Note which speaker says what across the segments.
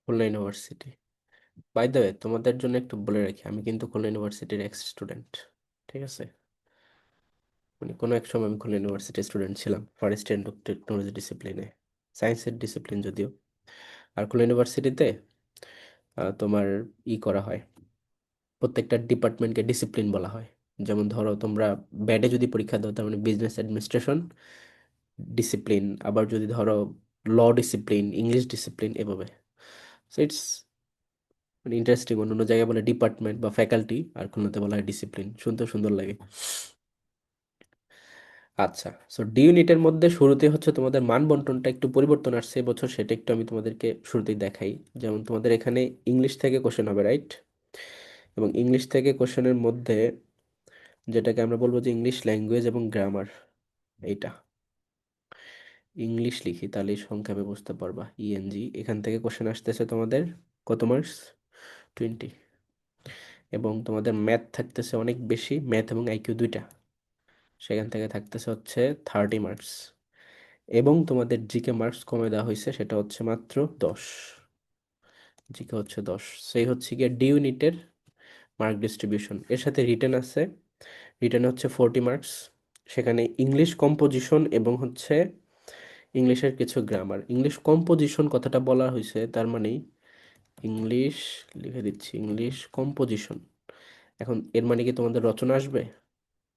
Speaker 1: Khulna university. By the way, তোমাদের জন্য একটু বলে রাখি, আমি কিন্তু খুলনা ইউনিভার্সিটির এক্স স্টুডেন্ট। ঠিক আছে, মানে কোনো এক সময় আমি খুলনা ইউনিভার্সিটির স্টুডেন্ট ছিলাম, ফার্স্ট ইয়ার টেকনোলজি ডিসিপ্লিনে, সায়েন্সের ডিসিপ্লিন যদিও। আর খুলনা ইউনিভার্সিটিতে তোমার করা হয়, প্রত্যেকটা ডিপার্টমেন্টকে ডিসিপ্লিন বলা হয়। যেমন ধরো তোমরা ব্যাডে যদি পরীক্ষা দাও, তার মানে বিজনেস অ্যাডমিনিস্ট্রেশন ডিসিপ্লিন, আবার যদি ধরো ল ডিসিপ্লিন, ইংলিশ ডিসিপ্লিন, এভাবে। সো ইটস মানে ইন্টারেস্টিং, অন্য অন্য জায়গায় বলে ডিপার্টমেন্ট বা ফ্যাকাল্টি, আর খুলনাতে বলা হয় ডিসিপ্লিন, শুনতে সুন্দর লাগে। আচ্ছা, সো ডি ইউনিটের মধ্যে শুরুতে হচ্ছে তোমাদের মান বন্টনটা একটু পরিবর্তন আসছে এবছর, সেটা একটু আমি তোমাদেরকে শুরুতেই দেখাই। যেমন তোমাদের এখানে ইংলিশ থেকে কোশ্চেন হবে, রাইট? এবং ইংলিশ থেকে কোশ্চেনের মধ্যে যেটাকে আমরা বলবো যে ইংলিশ ল্যাঙ্গুয়েজ এবং গ্রামার, এইটা ইংলিশ লিখি তাহলে সংক্ষেপে বুঝতে পারবা, ইএনজি। এখান থেকে কোশ্চেন আসতেছে তোমাদের কত মার্কস? 20। এবং তোমাদের ম্যাথ থাকতেছে অনেক বেশি, ম্যাথ এবং আইকিউ দুইটা, সেখান থেকে থাকতেছে হচ্ছে 30 মার্কস। এবং তোমাদের জিকে মার্কস কমে দেওয়া হয়েছে, সেটা হচ্ছে মাত্র 10। জিকে হচ্ছে 10। সেই হচ্ছে গিয়ে ডি ইউনিটের মার্ক ডিস্ট্রিবিউশন। এর সাথে রিটেন আছে, রিটেন হচ্ছে 40 মার্কস। সেখানে ইংলিশ কম্পোজিশন এবং হচ্ছে ইংলিশের কিছু গ্রামার। ইংলিশ কম্পোজিশন কথাটা বলা হয়েছে, তার মানে ইংলিশ, লিখে দিচ্ছি, ইংলিশ কম্পোজিশন। এখন এর মানে কি তোমাদের রচনা আসবে?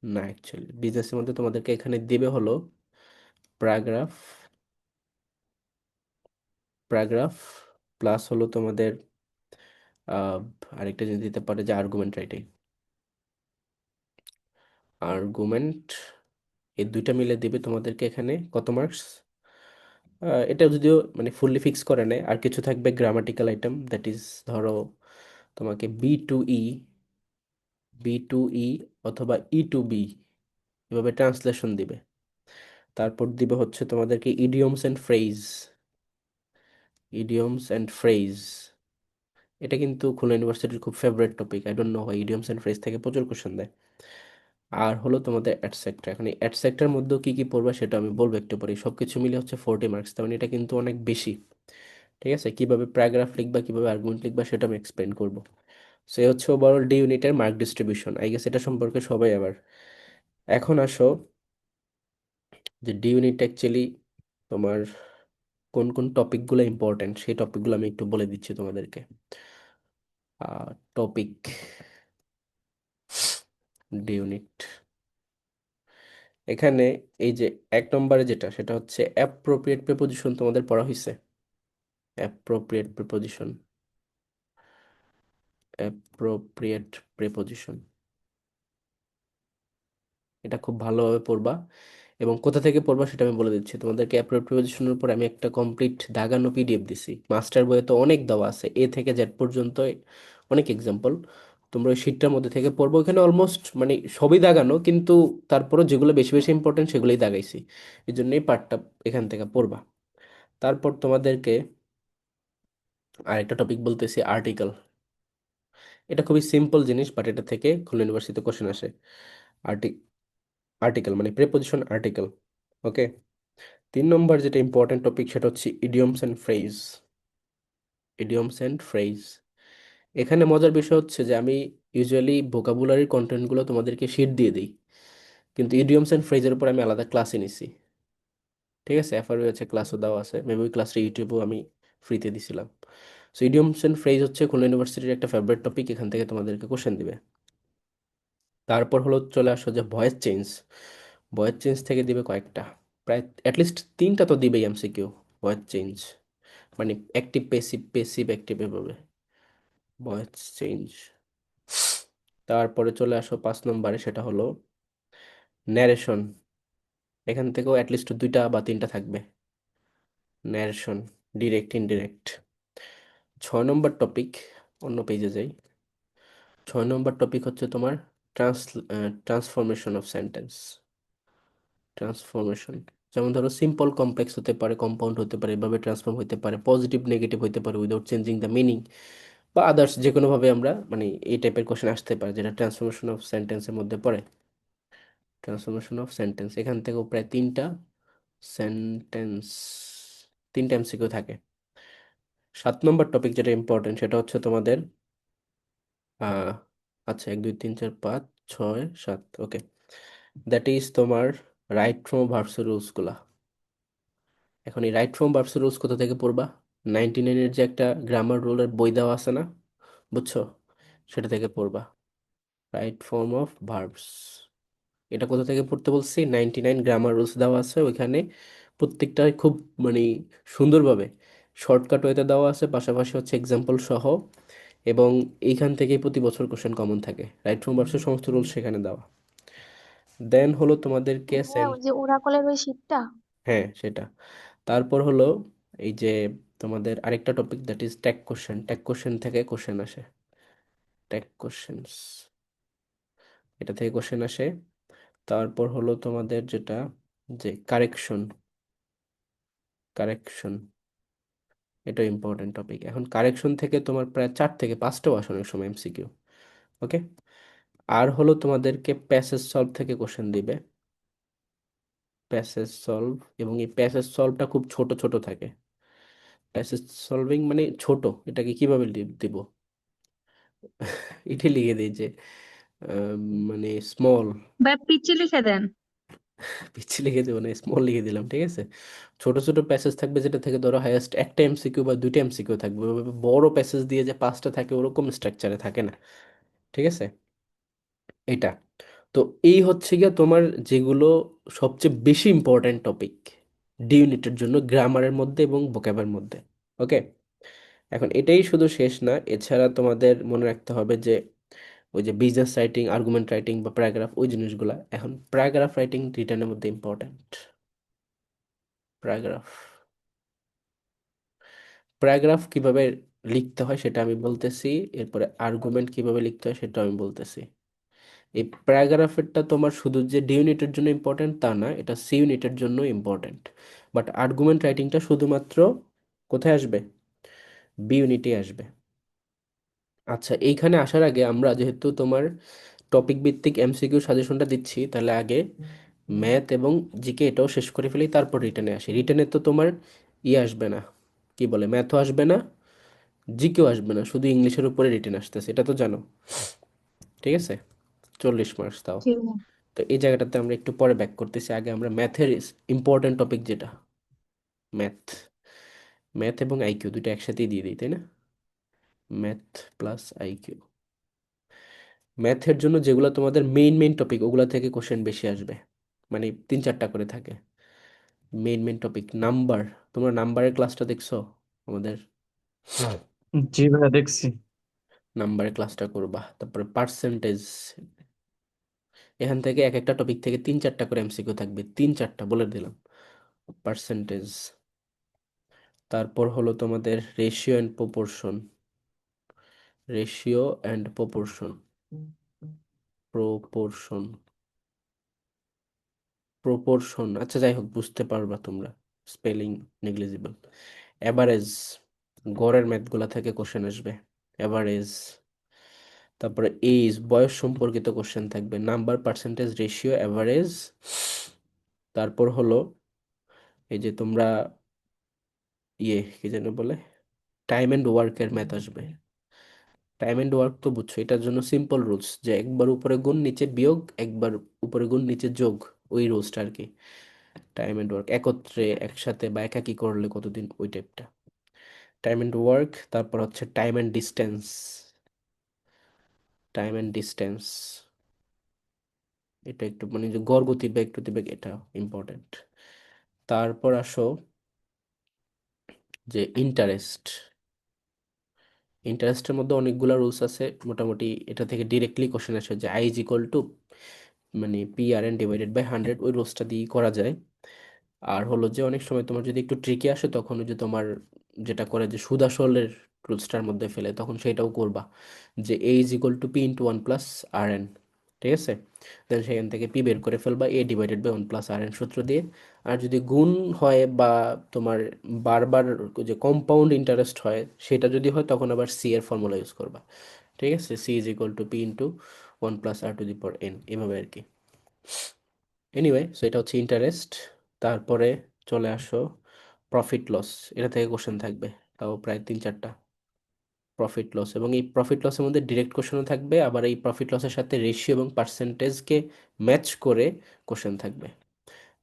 Speaker 1: না, অ্যাকচুয়ালি বিজনেসের মধ্যে তোমাদেরকে এখানে দিবে হলো প্যারাগ্রাফ, প্যারাগ্রাফ প্লাস হলো তোমাদের আহ, আরেকটা জিনিস দিতে পারে যে আর্গুমেন্ট রাইটিং, আর্গুমেন্ট। এই দুইটা মিলে দিবে তোমাদেরকে এখানে কত মার্কস? এটা যদিও মানে ফুললি ফিক্স করে নেয়, আর কিছু থাকবে গ্রামাটিক্যাল আইটেম, দ্যাট ইজ ধরো তোমাকে বি টু ই অথবা ই টু বি, এভাবে ট্রান্সলেশন দিবে। তারপর দিবে হচ্ছে তোমাদেরকে idioms and phrase, idioms and phrase. এটা কিন্তু খুলনা ইউনিভার্সিটির খুব favourite topic, I don't know হয়, ইডিয়মস অ্যান্ড ফ্রেজ থেকে প্রচুর কোশ্চেন দেয়। আর হলো তোমাদের অ্যাডসেক্টর। এখন এই অ্যাডসেক্টর মধ্যেও কি কি পড়বে সেটা আমি বলবো একটু পরে। সব কিছু মিলে হচ্ছে 40 মার্কস, তার মানে এটা কিন্তু অনেক বেশি। ঠিক আছে, কিভাবে প্যারাগ্রাফ লিখবা, কিভাবে আর্গুমেন্ট লিখবা, সেটা আমি এক্সপ্লেন করবো। সো এই হচ্ছে ওভারঅল ডি ইউনিটের মার্ক ডিস্ট্রিবিউশন, আই গেস এটা সম্পর্কে সবাই আবার। এখন আসো যে ডি ইউনিট অ্যাকচুয়ালি তোমার কোন কোন টপিকগুলো ইম্পর্টেন্ট, সেই টপিকগুলো আমি একটু বলে দিচ্ছি তোমাদেরকে। টপিক ডি ইউনিট, এখানে এই যে 1 নম্বরে যেটা, সেটা হচ্ছে অ্যাপ্রোপ্রিয়েট প্রিপোজিশন, তোমাদের পড়া হয়েছে? অ্যাপ্রোপ্রিয়েট প্রিপোজিশন, অ্যাপ্রোপ্রিয়েট প্রিপোজিশন, এটা খুব ভালোভাবে পড়বা। এবং কোথা থেকে পড়বা সেটা আমি বলে দিচ্ছি তোমাদেরকে। অ্যাপ্রোপ্রিয়েট প্রিপোজিশনের উপর আমি একটা কমপ্লিট দাগানো পিডিএফ দিছি, মাস্টার বইয়ে তো অনেক দেওয়া আছে, এ থেকে জেড পর্যন্ত অনেক এক্সাম্পল। তোমরা ওই শীটটার মধ্যে থেকে পড়বো, এখানে অলমোস্ট মানে সবই দাগানো, কিন্তু তারপরে যেগুলো বেশি বেশি ইম্পর্টেন্ট সেগুলোই দাগাইছি, এই জন্য এই পার্টটা এখান থেকে পড়বা। তারপর তোমাদেরকে আরেকটা টপিক বলতেছি, আর্টিকেল। এটা খুবই সিম্পল জিনিস, বাট এটা থেকে খুলনা ইউনিভার্সিটিতে কোশ্চেন আসে। আর্টি আর্টিকেল মানে প্রেপোজিশন আর্টিকেল। ওকে। 3 নম্বর যেটা ইম্পর্টেন্ট টপিক, সেটা হচ্ছে idioms and phrase, idioms and phrase. এখানে মজার বিষয় হচ্ছে যে আমি ইউজুয়ালি ভোকাবুলারি কন্টেন্টগুলো তোমাদেরকে শিট দিয়ে দিই, কিন্তু ইডিয়মস অ্যান্ড ফ্রেজের উপর আমি আলাদা ক্লাসে নিছি। ঠিক আছে, এফআরইউ আছে, ক্লাসও দেওয়া আছে, মেবি ওই ক্লাসটা ইউটিউবেও আমি ফ্রিতে দিছিলাম। সো ইডিয়মস অ্যান্ড ফ্রেজ হচ্ছে খুলনা ইউনিভার্সিটির একটা ফেভারিট টপিক, এখান থেকে তোমাদেরকে কোশ্চেন দিবে। তারপর হলো চলে আসো যে ভয়েস চেঞ্জ, ভয়েস চেঞ্জ থেকে দিবে কয়েকটা, প্রায় অ্যাটলিস্ট 3টা তো দিবেই এমসিকিউ। ভয়েস চেঞ্জ মানে অ্যাক্টিভ প্যাসিভ, প্যাসিভ অ্যাক্টিভ, এভাবে ভয়েস চেঞ্জ। তারপরে চলে আসো 5 নম্বরে, সেটা হলো ন্যারেশন। এখান থেকেও অ্যাটলিস্ট 2টা বা 3টা থাকবে, ন্যারেশন, ডিরেক্ট ইনডিরেক্ট। 6 নম্বর টপিক, অন্য পেজে যাই। 6 নম্বর টপিক হচ্ছে তোমার trans transformation of sentence, transformation. যেমন ধরো সিম্পল কমপ্লেক্স হতে পারে, কম্পাউন্ড হতে পারে, এভাবে ট্রান্সফর্ম হতে পারে, পজিটিভ নেগেটিভ হতে পারে উইদাউট চেঞ্জিং দ্য মিনিং, বা আদার্স যে কোনোভাবে আমরা মানে এই টাইপের কোশ্চেন আসতে পারে, যেটা ট্রান্সফরমেশন অফ সেন্টেন্সের মধ্যে পড়ে। ট্রান্সফরমেশন অফ সেন্টেন্স, এখান থেকেও প্রায় 3টা সেন্টেন্স, 3টা এমসিকিউ থাকে। 7 নম্বর টপিক যেটা ইম্পর্টেন্ট সেটা হচ্ছে তোমাদের আহ আচ্ছা 1 2 3 4 5 6 7, ওকে। দ্যাট ইজ তোমার রাইট ফ্রম ভার্বস রুলস গুলা। এখন এই রাইট ফ্রম ভার্বস রুলস কোথা থেকে পড়বা? 99-এর যে একটা গ্রামার রুলের বই দেওয়া আছে না, বুঝছো, সেটা থেকে পড়বা। রাইট ফর্ম অফ ভার্বস, এটা কোথা থেকে পড়তে বলছি? 99 গ্রামার রুলস দেওয়া আছে ওইখানে, প্রত্যেকটাই খুব মানে সুন্দরভাবে শর্টকাট ওয়েতে দেওয়া আছে, পাশাপাশি হচ্ছে এক্সাম্পল সহ। এবং এইখান থেকেই প্রতি বছর কোশ্চেন কমন থাকে, রাইট ফ্রম ভার্বসের সমস্ত রুলস সেখানে দেওয়া। দেন হলো তোমাদেরকে
Speaker 2: হ্যাঁ, ওই যে ওরাকলের ওই শীটটা।
Speaker 1: হ্যাঁ সেটা। তারপর হলো এই যে তোমাদের আরেকটা topic, that is tag question. Tag question থেকে কোশ্চেন আসে, ট্যাগ কোশ্চেন্স, এটা থেকে কোশ্চেন আসে। তারপর হলো তোমাদের যেটা, যে কারেকশন, কারেকশন এটা ইম্পর্টেন্ট টপিক। এখন কারেকশন থেকে তোমার প্রায় 4 থেকে 5টাও আসে অনেক সময় এমসিকিউ, ওকে। আর হলো তোমাদেরকে প্যাসেজ সলভ থেকে কোশ্চেন দিবে, প্যাসেজ সলভ। এবং এই প্যাসেজ সলভটা খুব ছোট ছোট থাকে। প্যাসেজ সলভিং মানে ছোট, এটাকে কিভাবে দিব? এটা লিখে দিই যে আহ, মানে স্মল,
Speaker 2: বা পিচ্ছি লিখে দেন।
Speaker 1: পিচ্ছি লিখে দেবো না, স্মল লিখে দিলাম, ঠিক আছে। ছোট ছোট প্যাসেজ থাকবে যেটা থেকে ধরো হাইয়েস্ট একটা এমসিকিউ বা 2টা এমসিকিউ থাকবে, ওইভাবে বড় প্যাসেজ দিয়ে যে 5টা থাকে ওরকম স্ট্রাকচারে থাকে না, ঠিক আছে। এটা, তো এই হচ্ছে গিয়ে তোমার যেগুলো সবচেয়ে বেশি ইম্পর্ট্যান্ট টপিক ডি ইউনিটের জন্য গ্রামারের মধ্যে এবং ভোক্যাবের মধ্যে, ওকে। এখন এটাই শুধু শেষ না, এছাড়া তোমাদের মনে রাখতে হবে যে ওই যে বিজনেস রাইটিং, আর্গুমেন্ট রাইটিং বা প্যারাগ্রাফ, ওই জিনিসগুলা। এখন প্যারাগ্রাফ রাইটিং রিটার্নের মধ্যে ইম্পর্ট্যান্ট। প্যারাগ্রাফ, প্যারাগ্রাফ কিভাবে লিখতে হয় সেটা আমি বলতেছি, এরপরে আর্গুমেন্ট কিভাবে লিখতে হয় সেটা আমি বলতেছি। এই প্যারাগ্রাফেরটা তোমার শুধু যে ডি ইউনিটের জন্য ইম্পর্ট্যান্ট তা না, এটা সি ইউনিটের জন্য ইম্পর্ট্যান্ট। বাট আর্গুমেন্ট রাইটিংটা শুধুমাত্র কোথায় আসবে? বি ইউনিটে আসবে। আচ্ছা, এইখানে আসার আগে আমরা যেহেতু তোমার টপিক ভিত্তিক এমসিকিউ সাজেশনটা দিচ্ছি, তাহলে আগে ম্যাথ এবং জিকে এটাও শেষ করে ফেলি, তারপর রিটেনে আসি। রিটেনে তো তোমার ইয়ে আসবে না, কি বলে, ম্যাথও আসবে না, জিকেও আসবে না, শুধু ইংলিশের উপরে রিটেন আসতেছে, এটা তো জানো, ঠিক আছে। 40 মার্কস তাও।
Speaker 2: জি।
Speaker 1: তো এই জায়গাটাতে আমরা একটু পরে ব্যাক করতেছি, আগে আমরা ম্যাথের ইম্পর্টেন্ট টপিক যেটা ম্যাথ, ম্যাথ এবং আইকিউ দুটো একসাথেই দিয়ে দিই, তাই না? Math plus IQ. ম্যাথের জন্য যেগুলো তোমাদের মেইন মেইন টপিক, ওগুলা থেকে কোশ্চেন বেশি আসবে, মানে 3-4টা করে থাকে মেইন মেইন টপিক। নাম্বার, তোমরা নাম্বারের ক্লাসটা দেখছো আমাদের?
Speaker 3: জি ভাইয়া দেখছি।
Speaker 1: নাম্বারের ক্লাসটা করবা। তারপরে পার্সেন্টেজ, এখান থেকে এক একটা টপিক থেকে 3-4টা করে এমসিকিউ থাকবে, 3-4টা বলে দিলাম। পার্সেন্টেজ, তারপর হলো তোমাদের ratio and proportion, ratio and proportion, proportion, proportion, আচ্ছা যাই হোক বুঝতে পারবা তোমরা, স্পেলিং নেগলিজিবল। অ্যাভারেজ, গড়ের ম্যাথগুলা থেকে কোশ্চেন আসবে, অ্যাভারেজ। তারপরে এইজ, বয়স সম্পর্কিত কোশ্চেন থাকবে, নাম্বার, পার্সেন্টেজ, রেশিও, অ্যাভারেজ। তারপর হলো এই যে তোমরা ইয়ে কি যেন বলে, টাইম এন্ড ওয়ার্কের ম্যাথ আসবে। টাইম এন্ড ওয়ার্ক তো বুঝছো, এটার জন্য সিম্পল রুলস, যে একবার উপরে গুণ নিচে বিয়োগ, একবার উপরে গুণ নিচে যোগ, ওই রুলসটা আর কি। টাইম এন্ড ওয়ার্ক একত্রে, একসাথে বা একাকি করলে কতদিন, ওই টাইপটা। টাইম এন্ড ওয়ার্ক, তারপর হচ্ছে time and distance, time and distance, এটা একটু মানে যে গড় গতিবেগ টতিবেগ, এটা ইম্পর্টেন্ট। তারপর আসো যে ইন্টারেস্ট, ইন্টারেস্টের মধ্যে অনেকগুলা রুলস আছে মোটামুটি। এটা থেকে ডিরেক্টলি কোশ্চেন আসে যে আই ইজ ইকুয়াল টু মানে P R N divided by 100, ওই রুলসটা দিয়ে করা যায়। আর হলো যে অনেক সময় তোমার যদি একটু ট্রিকি আসে, তখন ওই যে তোমার যেটা করে যে সুদ আসলের রুলসটার মধ্যে ফেলে, তখন সেটাও করবা, যে A is equal to P into 1 plus r n, ঠিক আছে। দেন সেখান থেকে পি বের করে ফেলবা A divided by 1 plus r n সূত্র দিয়ে। আর যদি গুণ হয় বা তোমার বারবার যে কম্পাউন্ড ইন্টারেস্ট হয়, সেটা যদি হয় তখন আবার সি এর ফর্মুলা ইউজ করবা, ঠিক আছে। C is equal to P into 1 plus R to the power N, এভাবে আর কি। এনিওয়ে, সো এটা হচ্ছে ইন্টারেস্ট। তারপরে চলে আসো প্রফিট লস, এটা থেকে কোশ্চেন থাকবে। তাও প্রায় 3-4টা প্রফিট লস, এবং এই প্রফিট লসের মধ্যে ডিরেক্ট কোশ্চেনও থাকবে, আবার এই প্রফিট লসের সাথে রেশিও এবং পার্সেন্টেজকে ম্যাচ করে কোশ্চেন থাকবে।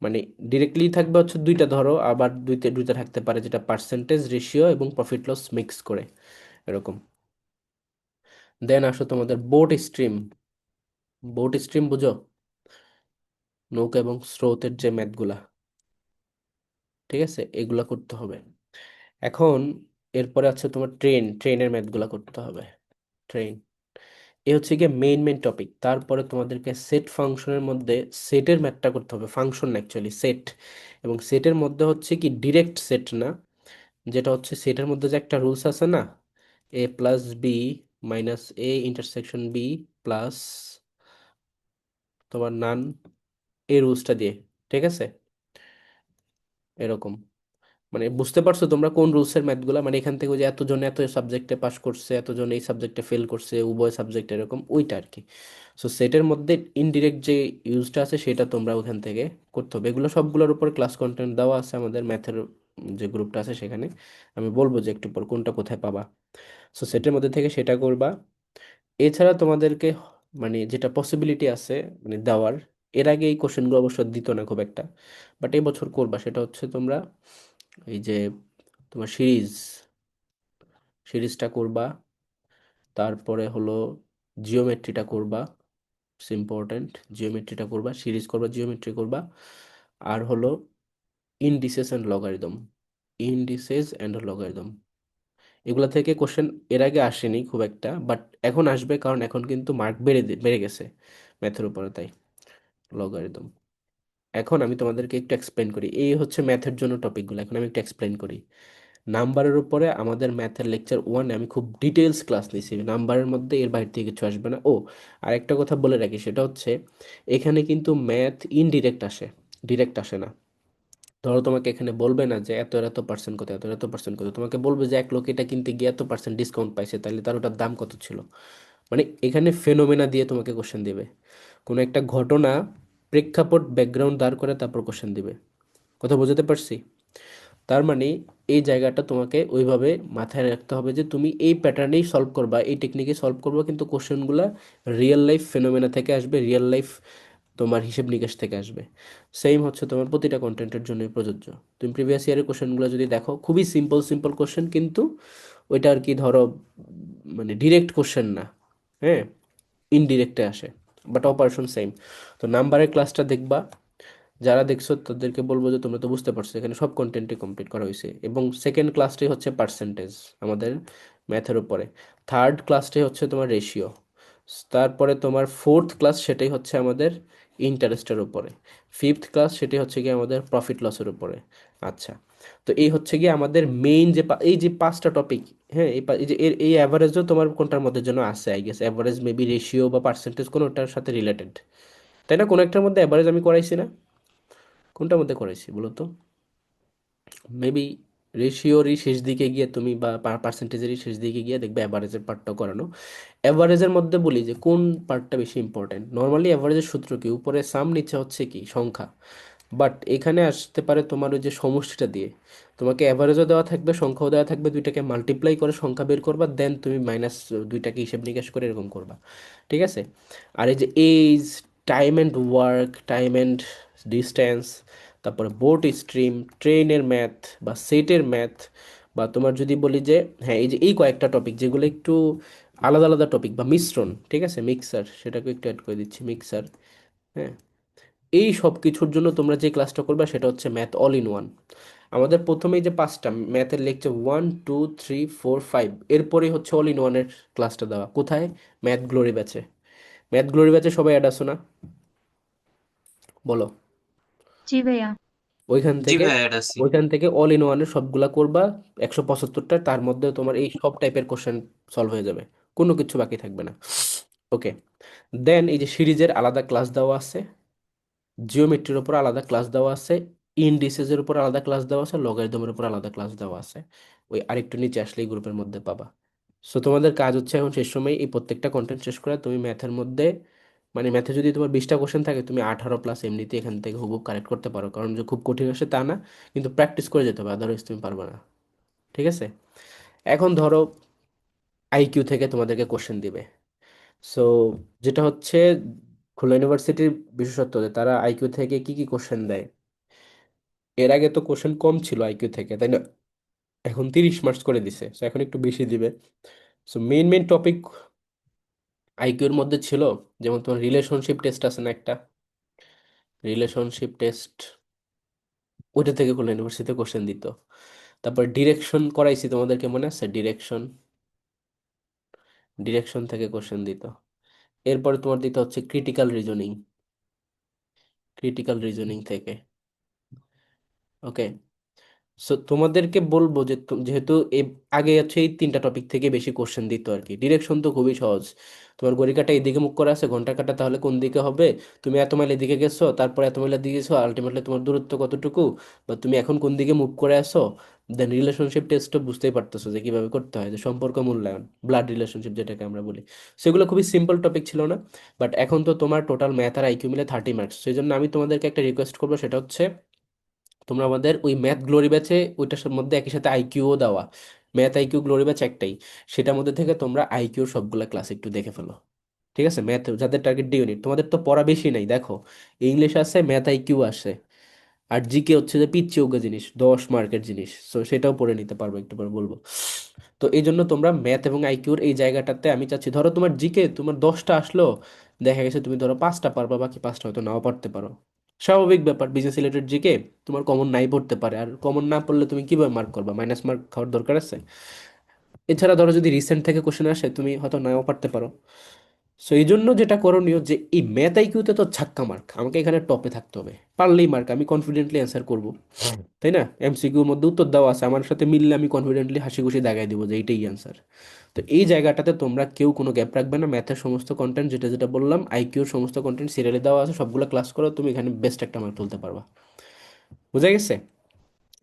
Speaker 1: মানে ডিরেক্টলি থাকবে হচ্ছে দুইটা, ধরো আবার দুইটা দুইটা থাকতে পারে, যেটা পার্সেন্টেজ, রেশিও এবং প্রফিট লস মিক্স করে এরকম। দেন আসো তোমাদের বোট স্ট্রিম। বোট স্ট্রিম বুঝো? নৌকা এবং স্রোতের যে ম্যাথগুলা, ঠিক আছে, এগুলা করতে হবে। এখন এরপরে আছে তোমার ট্রেনের ম্যাথগুলা করতে হবে। ট্রেন, এ হচ্ছে গিয়ে মেইন টপিক। তারপরে তোমাদেরকে সেট ফাংশনের মধ্যে সেটের ম্যাথটা করতে হবে, ফাংশন অ্যাকচুয়ালি সেট। এবং সেটের মধ্যে হচ্ছে কি ডিরেক্ট সেট না, যেটা হচ্ছে সেটের মধ্যে যে একটা রুলস আছে না, A plus B minus A intersection B plus তোমার নান, এই রুলসটা দিয়ে, ঠিক আছে, এরকম। মানে বুঝতে পারছো তোমরা কোন রুলসের ম্যাথগুলা? মানে এখান থেকে ওই যে এতজন এত সাবজেক্টে পাস করছে, এতজন এই সাবজেক্টে ফেল করছে, উভয় সাবজেক্ট, এরকম ওইটা আর কি। সো সেটের মধ্যে ইনডিরেক্ট যে ইউজটা আছে সেটা তোমরা ওখান থেকে করতে হবে। এগুলো সবগুলোর উপর ক্লাস কন্টেন্ট দেওয়া আছে আমাদের ম্যাথের যে গ্রুপটা আছে সেখানে। আমি বলবো যে একটু পর কোনটা কোথায় পাবা। সো সেটের মধ্যে থেকে সেটা করবা। এছাড়া তোমাদেরকে মানে যেটা পসিবিলিটি আছে মানে দেওয়ার, এর আগে এই কোশ্চেনগুলো অবশ্য দিত না খুব একটা, বাট এই বছর করবা, সেটা হচ্ছে তোমরা এই যে তোমার সিরিজটা করবা, তারপরে হলো জিওমেট্রিটা করবা, ইম্পর্টেন্ট, জিওমেট্রিটা করবা, সিরিজ করবা, জিওমেট্রি করবা, আর হলো ইনডিসেস অ্যান্ড লগারিদম। ইনডিসেস অ্যান্ড লগারিদম, এগুলা থেকে কোশ্চেন এর আগে আসেনি খুব একটা, বাট এখন আসবে, কারণ এখন কিন্তু মার্ক বেড়ে গেছে ম্যাথের উপরে, তাই লগারিদম। এখন আমি তোমাদেরকে একটু এক্সপ্লেন করি, এই হচ্ছে ম্যাথের জন্য টপিকগুলো, এখন আমি একটু এক্সপ্লেন করি। নাম্বারের উপরে আমাদের ম্যাথের লেকচার 1-এ আমি খুব ডিটেলস ক্লাস নিয়েছি, নাম্বারের মধ্যে এর বাইরে থেকে কিছু আসবে না। ও, আর একটা কথা বলে রাখি, সেটা হচ্ছে এখানে কিন্তু ম্যাথ ইনডিরেক্ট আসে, ডিরেক্ট আসে না। ধরো তোমাকে এখানে বলবে না যে এত এত পার্সেন্ট কত, এত এত পার্সেন্ট কত, তোমাকে বলবে যে এক লোক এটা কিনতে গিয়ে এত পার্সেন্ট ডিসকাউন্ট পাইছে, তাহলে তার ওটার দাম কত ছিল। মানে এখানে ফেনোমেনা দিয়ে তোমাকে কোশ্চেন দিবে, কোনো একটা ঘটনা, প্রেক্ষাপট, ব্যাকগ্রাউন্ড দাঁড় করে তারপর কোশ্চেন দিবে। কথা বুঝতে পারছি? তার মানে এই জায়গাটা তোমাকে ওইভাবে মাথায় রাখতে হবে যে তুমি এই প্যাটার্নেই সলভ করবা, এই টেকনিকে সলভ করবা, কিন্তু কোশ্চেনগুলো রিয়েল লাইফ ফেনোমেনা থেকে আসবে, রিয়েল লাইফ তোমার হিসেব নিকেশ থেকে আসবে। সেম হচ্ছে তোমার প্রতিটা কন্টেন্টের জন্যই প্রযোজ্য। তুমি প্রিভিয়াস ইয়ারের কোশ্চেনগুলো যদি দেখো, খুবই সিম্পল সিম্পল কোশ্চেন, কিন্তু ওইটা আর কি ধরো মানে ডিরেক্ট কোশ্চেন না, হ্যাঁ, ইনডিরেক্টে আসে, বাট অপারেশন সেম। তো নাম্বারের ক্লাসটা দেখবা, যারা দেখছো তাদেরকে বলবো যে তোমরা তো বুঝতে পারছো এখানে সব কন্টেন্টই কমপ্লিট করা হয়েছে। এবং সেকেন্ড ক্লাসটাই হচ্ছে পার্সেন্টেজ আমাদের ম্যাথের উপরে, থার্ড ক্লাসটাই হচ্ছে তোমার রেশিও, তারপরে তোমার ফোর্থ ক্লাস সেটাই হচ্ছে আমাদের ইন্টারেস্টের উপরে, ফিফথ ক্লাস সেটাই হচ্ছে গিয়ে আমাদের প্রফিট লসের উপরে। আচ্ছা, তো এই হচ্ছে গিয়ে আমাদের মেইন যে এই যে 5টা টপিক। হ্যাঁ, এই যে এই অ্যাভারেজও তোমার কোনটার মধ্যে যেন আছে, I guess average maybe ratio বা পার্সেন্টেজ কোনোটার সাথে রিলেটেড, তাই না? কোনো একটার মধ্যে অ্যাভারেজ আমি করাইছি না? কোনটার মধ্যে করাইছি বলো তো? মেবি রেশিওরই শেষ দিকে গিয়ে তুমি, বা পার্সেন্টেজেরই শেষ দিকে গিয়ে দেখবে অ্যাভারেজের পার্টটাও করানো। অ্যাভারেজের মধ্যে বলি যে কোন পার্টটা বেশি ইম্পর্টেন্ট। নর্মালি অ্যাভারেজের সূত্র কি, উপরে সাম নিচে হচ্ছে কি সংখ্যা, বাট এখানে আসতে পারে তোমার ওই যে সমষ্টিটা দিয়ে, তোমাকে অ্যাভারেজও দেওয়া থাকবে, সংখ্যাও দেওয়া থাকবে, দুইটাকে মাল্টিপ্লাই করে সংখ্যা বের করবা, দেন তুমি মাইনাস দুইটাকে হিসেব নিকেশ করে এরকম করবা, ঠিক আছে? আর এই যে age, time and work, time and distance, তারপরে বোট স্ট্রিম, ট্রেনের ম্যাথ বা সেটের ম্যাথ, বা তোমার যদি বলি যে হ্যাঁ, এই যে এই কয়েকটা টপিক যেগুলো একটু আলাদা আলাদা টপিক বা মিশ্রণ, ঠিক আছে, মিক্সার, সেটাকে একটু অ্যাড করে দিচ্ছি, মিক্সার। হ্যাঁ, এই সব কিছুর জন্য তোমরা যে ক্লাসটা করবে সেটা হচ্ছে ম্যাথ অল ইন ওয়ান। আমাদের প্রথমেই যে 5টা ম্যাথের লেকচার 1 2 3 4 5, এরপরেই হচ্ছে অল ইন ওয়ানের ক্লাসটা দেওয়া কোথায়? ম্যাথ গ্লোরি ব্যাচে। ম্যাথ গ্লোরি ব্যাচে সবাই অ্যাড আসো না? বলো।
Speaker 2: জি ভাইয়া।
Speaker 1: ওইখান
Speaker 3: জি
Speaker 1: থেকে
Speaker 3: ভাই, অ্যাড আছি।
Speaker 1: ওইখান থেকে অল ইন ওয়ানের সবগুলা করবা, 175টা, তার মধ্যে তোমার এই সব টাইপের কোশ্চেন সলভ হয়ে যাবে, কোনো কিছু বাকি থাকবে না। ওকে, দেন এই যে সিরিজের আলাদা ক্লাস দেওয়া আছে, জিওমেট্রির উপর আলাদা ক্লাস দেওয়া আছে, ইনডিসেসের উপর আলাদা ক্লাস দেওয়া আছে, লগারিদমের উপর আলাদা ক্লাস দেওয়া আছে। ওই আরেকটু নিচে আসলে এই গ্রুপের মধ্যে পাবা। সো তোমাদের কাজ হচ্ছে এখন শেষ সময় এই প্রত্যেকটা কন্টেন্ট শেষ করে তুমি ম্যাথের মধ্যে, মানে ম্যাথে যদি তোমার 20টা কোশ্চেন থাকে, তুমি 18+ এমনিতে এখান থেকে হুবহু কারেক্ট করতে পারো, কারণ যে খুব কঠিন আসে তা না, কিন্তু প্র্যাকটিস করে যেতে হবে, আদারওয়াইজ তুমি পারবে না। ঠিক আছে? এখন ধরো আইকিউ থেকে তোমাদেরকে কোশ্চেন দিবে। সো যেটা হচ্ছে খুলনা ইউনিভার্সিটির বিশেষত্ব যে তারা আইকিউ থেকে কি কি কোশ্চেন দেয়। এর আগে তো কোশ্চেন কম ছিল আইকিউ থেকে, তাই না? এখন 30 মার্কস করে দিছে, সো এখন একটু বেশি দিবে। সো মেইন মেইন টপিক আইকিউর মধ্যে ছিল, যেমন তোমার রিলেশনশিপ টেস্ট আছে না একটা, রিলেশনশিপ টেস্ট, ওইটা থেকে খুলনা ইউনিভার্সিটিতে কোশ্চেন দিত। তারপর ডিরেকশন করাইছি তোমাদেরকে, মনে আছে? ডিরেকশন, ডিরেকশন থেকে কোশ্চেন দিত। এরপরে তোমার দিতে হচ্ছে ক্রিটিক্যাল রিজনিং, ক্রিটিক্যাল রিজনিং থেকে। ওকে। সো তোমাদেরকে বলবো যে যেহেতু আগে হচ্ছে এই 3টা টপিক থেকে বেশি কোশ্চেন দিত আর কি। ডিরেকশন তো খুবই সহজ, তোমার ঘড়ি কাঁটা এদিকে মুখ করে আছে, ঘন্টা কাঁটা তাহলে কোন দিকে হবে, তুমি এত মাইল এদিকে গেছো, তারপর এত মাইল দিকে গেছো, আলটিমেটলি তোমার দূরত্ব কতটুকু, বা তুমি এখন কোন দিকে মুভ করে আসো। দেন রিলেশনশিপ টেস্ট তো বুঝতেই পারতেছো যে কিভাবে করতে হয়, যে সম্পর্ক মূল্যায়ন, ব্লাড রিলেশনশিপ যেটাকে আমরা বলি। সেগুলো খুবই সিম্পল টপিক ছিল না? বাট এখন তো তোমার টোটাল ম্যাথ আর আইকিউ মিলে 30 মার্কস। সেই জন্য আমি তোমাদেরকে একটা রিকোয়েস্ট করবো, সেটা হচ্ছে তোমরা আমাদের ওই ম্যাথ গ্লোরি ব্যাচে, ওইটার মধ্যে একই সাথে আইকিউও দেওয়া, ম্যাথ আইকিউ গ্লোরি ব্যাচ একটাই, সেটার মধ্যে থেকে তোমরা আইকিউর সবগুলা ক্লাস একটু দেখে ফেলো। ঠিক আছে? ম্যাথ যাদের টার্গেট ডি ইউনিট, তোমাদের তো পড়া বেশি নাই, দেখো ইংলিশ আছে, ম্যাথ আইকিউ আছে, আর জিকে হচ্ছে যে পিচ্ছি উগা জিনিস, 10 মার্কের জিনিস, সো সেটাও পড়ে নিতে পারবো, একটু পরে বলবো। তো এই জন্য তোমরা ম্যাথ এবং আইকিউর এই জায়গাটাতে আমি চাচ্ছি, ধরো তোমার জিকে তোমার 10টা আসলো, দেখা গেছে তুমি ধরো 5টা পারবা, বাকি 5টা হয়তো নাও পারতে পারো। স্বাভাবিক ব্যাপার, বিজনেস রিলেটেড জিকে তোমার কমন নাই পড়তে পারে, আর কমন না পড়লে তুমি কিভাবে মার্ক করবা? মাইনাস মার্ক খাওয়ার দরকার আছে? এছাড়া ধরো যদি রিসেন্ট থেকে কোশ্চেন আসে, তুমি হয়তো নাও পারতে পারো। সো এই জন্য যেটা করণীয়, যে এই ম্যাথ আইকিউতে তো ধাক্কা মার্ক, আমাকে এখানে টপে থাকতে হবে, পারলেই মার্ক, আমি কনফিডেন্টলি অ্যান্সার করব, তাই না? এমসিকিউর মধ্যে উত্তর দেওয়া আছে, আমার সাথে মিললে আমি কনফিডেন্টলি হাসি খুশি দাগাই দিব যে এইটাই অ্যান্সার। তো এই জায়গাটাতে তোমরা কেউ কোনো গ্যাপ রাখবে না, ম্যাথের সমস্ত কন্টেন্ট যেটা যেটা বললাম, আইকিউর সমস্ত কন্টেন্ট সিরিয়ালে দেওয়া আছে, সবগুলো ক্লাস করো, তুমি এখানে বেস্ট একটা মার্ক তুলতে পারবা। বুঝা গেছে?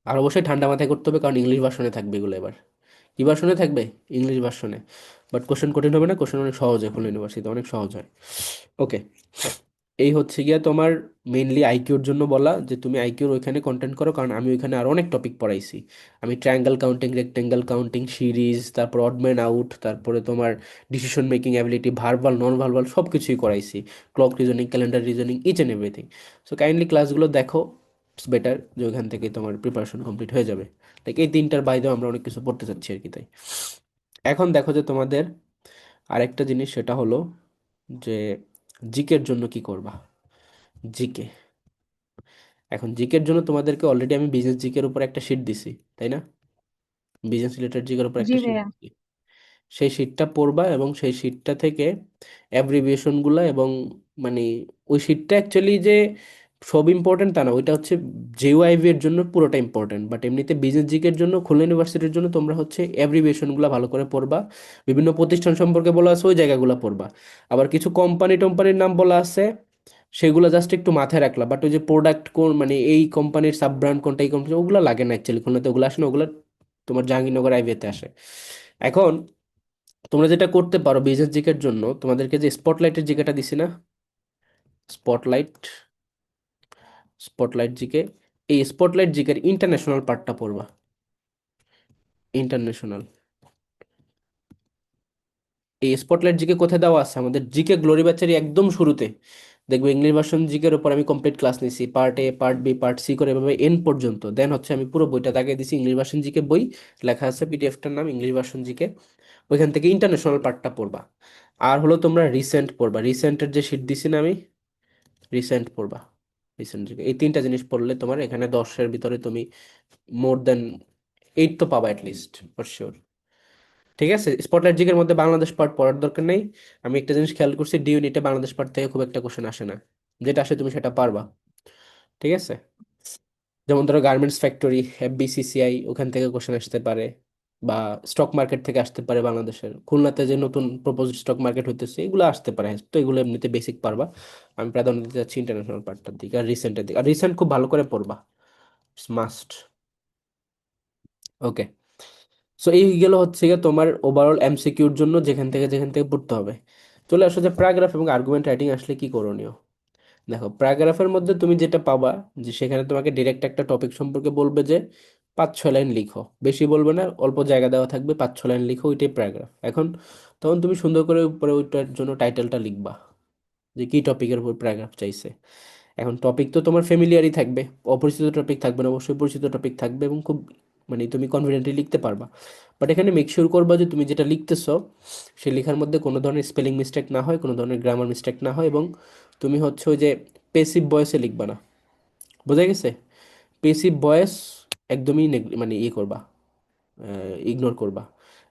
Speaker 1: আর অবশ্যই ঠান্ডা মাথায় করতে হবে, কারণ ইংলিশ ভার্সনে থাকবে এগুলো এবার। কি ভার্সনে থাকবে? ইংলিশ ভার্সনে। বাট কোশ্চেন কঠিন হবে না, কোশ্চেন অনেক সহজ হয়, খুলনা ইউনিভার্সিটি অনেক সহজ হয়। ওকে। এই হচ্ছে গিয়া তোমার মেইনলি আইকিউর জন্য বলা, যে তুমি আইকিউর ওইখানে কন্টেন্ট করো, কারণ আমি ওইখানে আরো অনেক টপিক পড়াইছি। আমি triangle counting, rectangle counting, series, তারপর অড ম্যান আউট, তারপরে তোমার decision making ability, verbal non verbal সব কিছুই করাইছি, clock reasoning, calendar reasoning, each and everything. So kindly ক্লাসগুলো দেখো, ইটস বেটার, যে ওইখান থেকে তোমার প্রিপারেশন কমপ্লিট হয়ে যাবে। লাইক এই 3টার বাইরেও আমরা অনেক কিছু পড়তে চাচ্ছি আর কি, তাই। এখন দেখো যে তোমাদের আরেকটা জিনিস, সেটা হলো যে জিকের জন্য কি করবা। জিকে, এখন জিকের জন্য তোমাদেরকে অলরেডি আমি বিজনেস জিকের উপর একটা শিট দিছি, তাই না? বিজনেস রিলেটেড জিকের উপর
Speaker 2: জি
Speaker 1: একটা শিট
Speaker 2: ভাইয়া।
Speaker 1: দিছি, সেই শিটটা পড়বা, এবং সেই শিটটা থেকে অ্যাব্রিভিয়েশন গুলা, এবং মানে ওই শিটটা অ্যাকচুয়ালি যে সব ইম্পর্টেন্ট তা না, ওইটা হচ্ছে জেইউআইভি এর জন্য পুরোটা ইম্পর্টেন্ট, বাট এমনিতে বিজনেস জিকের জন্য খুলনা ইউনিভার্সিটির জন্য তোমরা হচ্ছে অ্যাব্রিভিয়েশন গুলা ভালো করে পড়বা, বিভিন্ন প্রতিষ্ঠান সম্পর্কে বলা আছে ওই জায়গাগুলো পড়বা, আবার কিছু কোম্পানি টোম্পানির নাম বলা আছে, সেগুলো জাস্ট একটু মাথায় রাখলাম, বাট ওই যে প্রোডাক্ট কোন, মানে এই কোম্পানির সাব ব্র্যান্ড কোনটা, এই কোম্পানি, ওগুলো লাগে না অ্যাকচুয়ালি, খুলনাতে ওগুলো আসে না, ওগুলো তোমার জাহাঙ্গীরনগর আইভিতে আসে। এখন তোমরা যেটা করতে পারো বিজনেস জিকের জন্য, তোমাদেরকে যে স্পটলাইটের জিকেটা দিছি না, স্পটলাইট, স্পটলাইট জিকে, এই স্পটলাইট জিকের ইন্টারন্যাশনাল পার্টটা পড়বা। ইন্টারন্যাশনাল, এই স্পটলাইট জিকে কোথায় দেওয়া আছে? আমাদের জিকে গ্লোরি ব্যাচের একদম শুরুতে দেখবে ইংলিশ ভার্সন জিকের উপর আমি কমপ্লিট ক্লাস নিছি, part A, part B, part C করে এভাবে এন পর্যন্ত। দেন হচ্ছে আমি পুরো বইটা দাগিয়ে দিছি, ইংলিশ ভার্সন জিকে বই লেখা আছে, পিডিএফটার নাম ইংলিশ ভার্সন জিকে, ওইখান থেকে ইন্টারন্যাশনাল পার্টটা পড়বা। আর হলো তোমরা রিসেন্ট পড়বা, রিসেন্টের যে শিট দিছি না আমি, রিসেন্ট পড়বা, রিসেন্ট জিকে, এই 3টা জিনিস পড়লে তোমার এখানে 10-এর ভিতরে তুমি মোর দেন 8 তো পাবা অ্যাটলিস্ট, ফর শিওর। ঠিক আছে? স্পটলাইট জিকের মধ্যে বাংলাদেশ পার্ট পড়ার দরকার নেই। আমি একটা জিনিস খেয়াল করছি, ডি ইউনিটে বাংলাদেশ পার্ট থেকে খুব একটা কোশ্চেন আসে না, যেটা আসে তুমি সেটা পারবা। ঠিক আছে? যেমন ধরো গার্মেন্টস ফ্যাক্টরি, এফবিসিসিআই, ওখান থেকে কোশ্চেন আসতে পারে, বা স্টক মার্কেট থেকে আসতে পারে, বাংলাদেশের খুলনাতে যে নতুন প্রপোজ স্টক মার্কেট হইতেছে, এগুলো আসতে পারে, তো এগুলো এমনিতে বেসিক পারবা। আমি প্রাধান্য দিতে চাচ্ছি ইন্টারন্যাশনাল পার্টটার দিকে আর রিসেন্টের দিকে, আর রিসেন্ট খুব ভালো করে পড়বা, মাস্ট। ওকে। সো এই গেল হচ্ছে গিয়ে তোমার ওভারঅল এমসিকিউর জন্য যেখান থেকে পড়তে হবে। চলে আসো যে প্যারাগ্রাফ এবং আর্গুমেন্ট রাইটিং আসলে কি করণীয়। দেখো প্যারাগ্রাফের মধ্যে তুমি যেটা পাবা, যে সেখানে তোমাকে ডিরেক্ট একটা টপিক সম্পর্কে বলবে, যে 5-6 লাইন লিখো, বেশি বলবে না, অল্প জায়গা দেওয়া থাকবে, 5-6 লাইন লিখো, ওইটাই প্যারাগ্রাফ। এখন তখন তুমি সুন্দর করে উপরে ওইটার জন্য টাইটেলটা লিখবা যে কি টপিকের উপর প্যারাগ্রাফ চাইছে। এখন টপিক তো তোমার ফ্যামিলিয়ারই থাকবে, অপরিচিত টপিক থাকবে না, অবশ্যই পরিচিত টপিক থাকবে, এবং খুব মানে তুমি কনফিডেন্টলি লিখতে পারবা। বাট এখানে মেক শিওর করবা যে তুমি যেটা লিখতেছো সেই লেখার মধ্যে কোনো ধরনের স্পেলিং মিস্টেক না হয়, কোনো ধরনের গ্রামার মিস্টেক না হয়, এবং তুমি হচ্ছে ওই যে পেসিভ ভয়েসে লিখবা না। বোঝা গেছে? পেসিভ ভয়েস একদমই মানে ইয়ে করবা, ইগনোর করবা।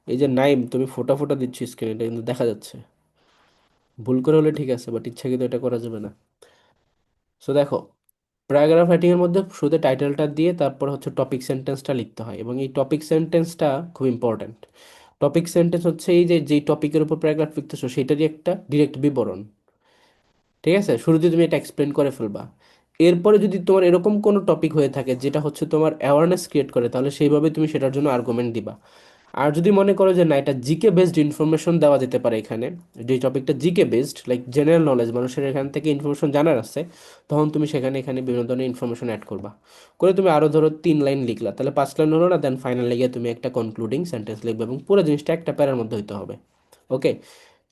Speaker 1: এই যে নাইম তুমি ফোটা ফোটা দিচ্ছ স্ক্রিনে, এটা কিন্তু দেখা যাচ্ছে। ভুল করে হলে ঠিক আছে, বাট ইচ্ছাকৃত এটা করা যাবে না। সো দেখো, প্যারাগ্রাফ রাইটিং এর মধ্যে শুরুতে টাইটেলটা দিয়ে তারপর হচ্ছে টপিক সেন্টেন্সটা লিখতে হয়, এবং এই টপিক সেন্টেন্সটা খুব ইম্পর্ট্যান্ট। টপিক সেন্টেন্স হচ্ছে এই যে যেই টপিকের উপর প্যারাগ্রাফ লিখতেছো সেটারই একটা ডিরেক্ট বিবরণ। ঠিক আছে, শুরুতে তুমি এটা এক্সপ্লেন করে ফেলবা। এরপরে যদি তোমার এরকম কোনো টপিক হয়ে থাকে যেটা হচ্ছে তোমার অ্যাওয়ারনেস ক্রিয়েট করে, তাহলে সেইভাবে তুমি সেটার জন্য আর্গুমেন্ট দিবা। আর যদি মনে করো যে না, এটা জিকে বেসড ইনফরমেশন দেওয়া যেতে পারে এখানে, যে টপিকটা GK based like general knowledge, মানুষের এখান থেকে ইনফরমেশন জানার আছে, তখন তুমি সেখানে এখানে বিভিন্ন ধরনের ইনফরমেশন অ্যাড করবা। করে তুমি আরও ধরো 3 লাইন লিখলা, তাহলে 5 লাইন হলো না, দেন ফাইনাল লিগে তুমি একটা কনক্লুডিং সেন্টেন্স লিখবে, এবং পুরো জিনিসটা একটা প্যারার মধ্যে হইতে হবে। ওকে।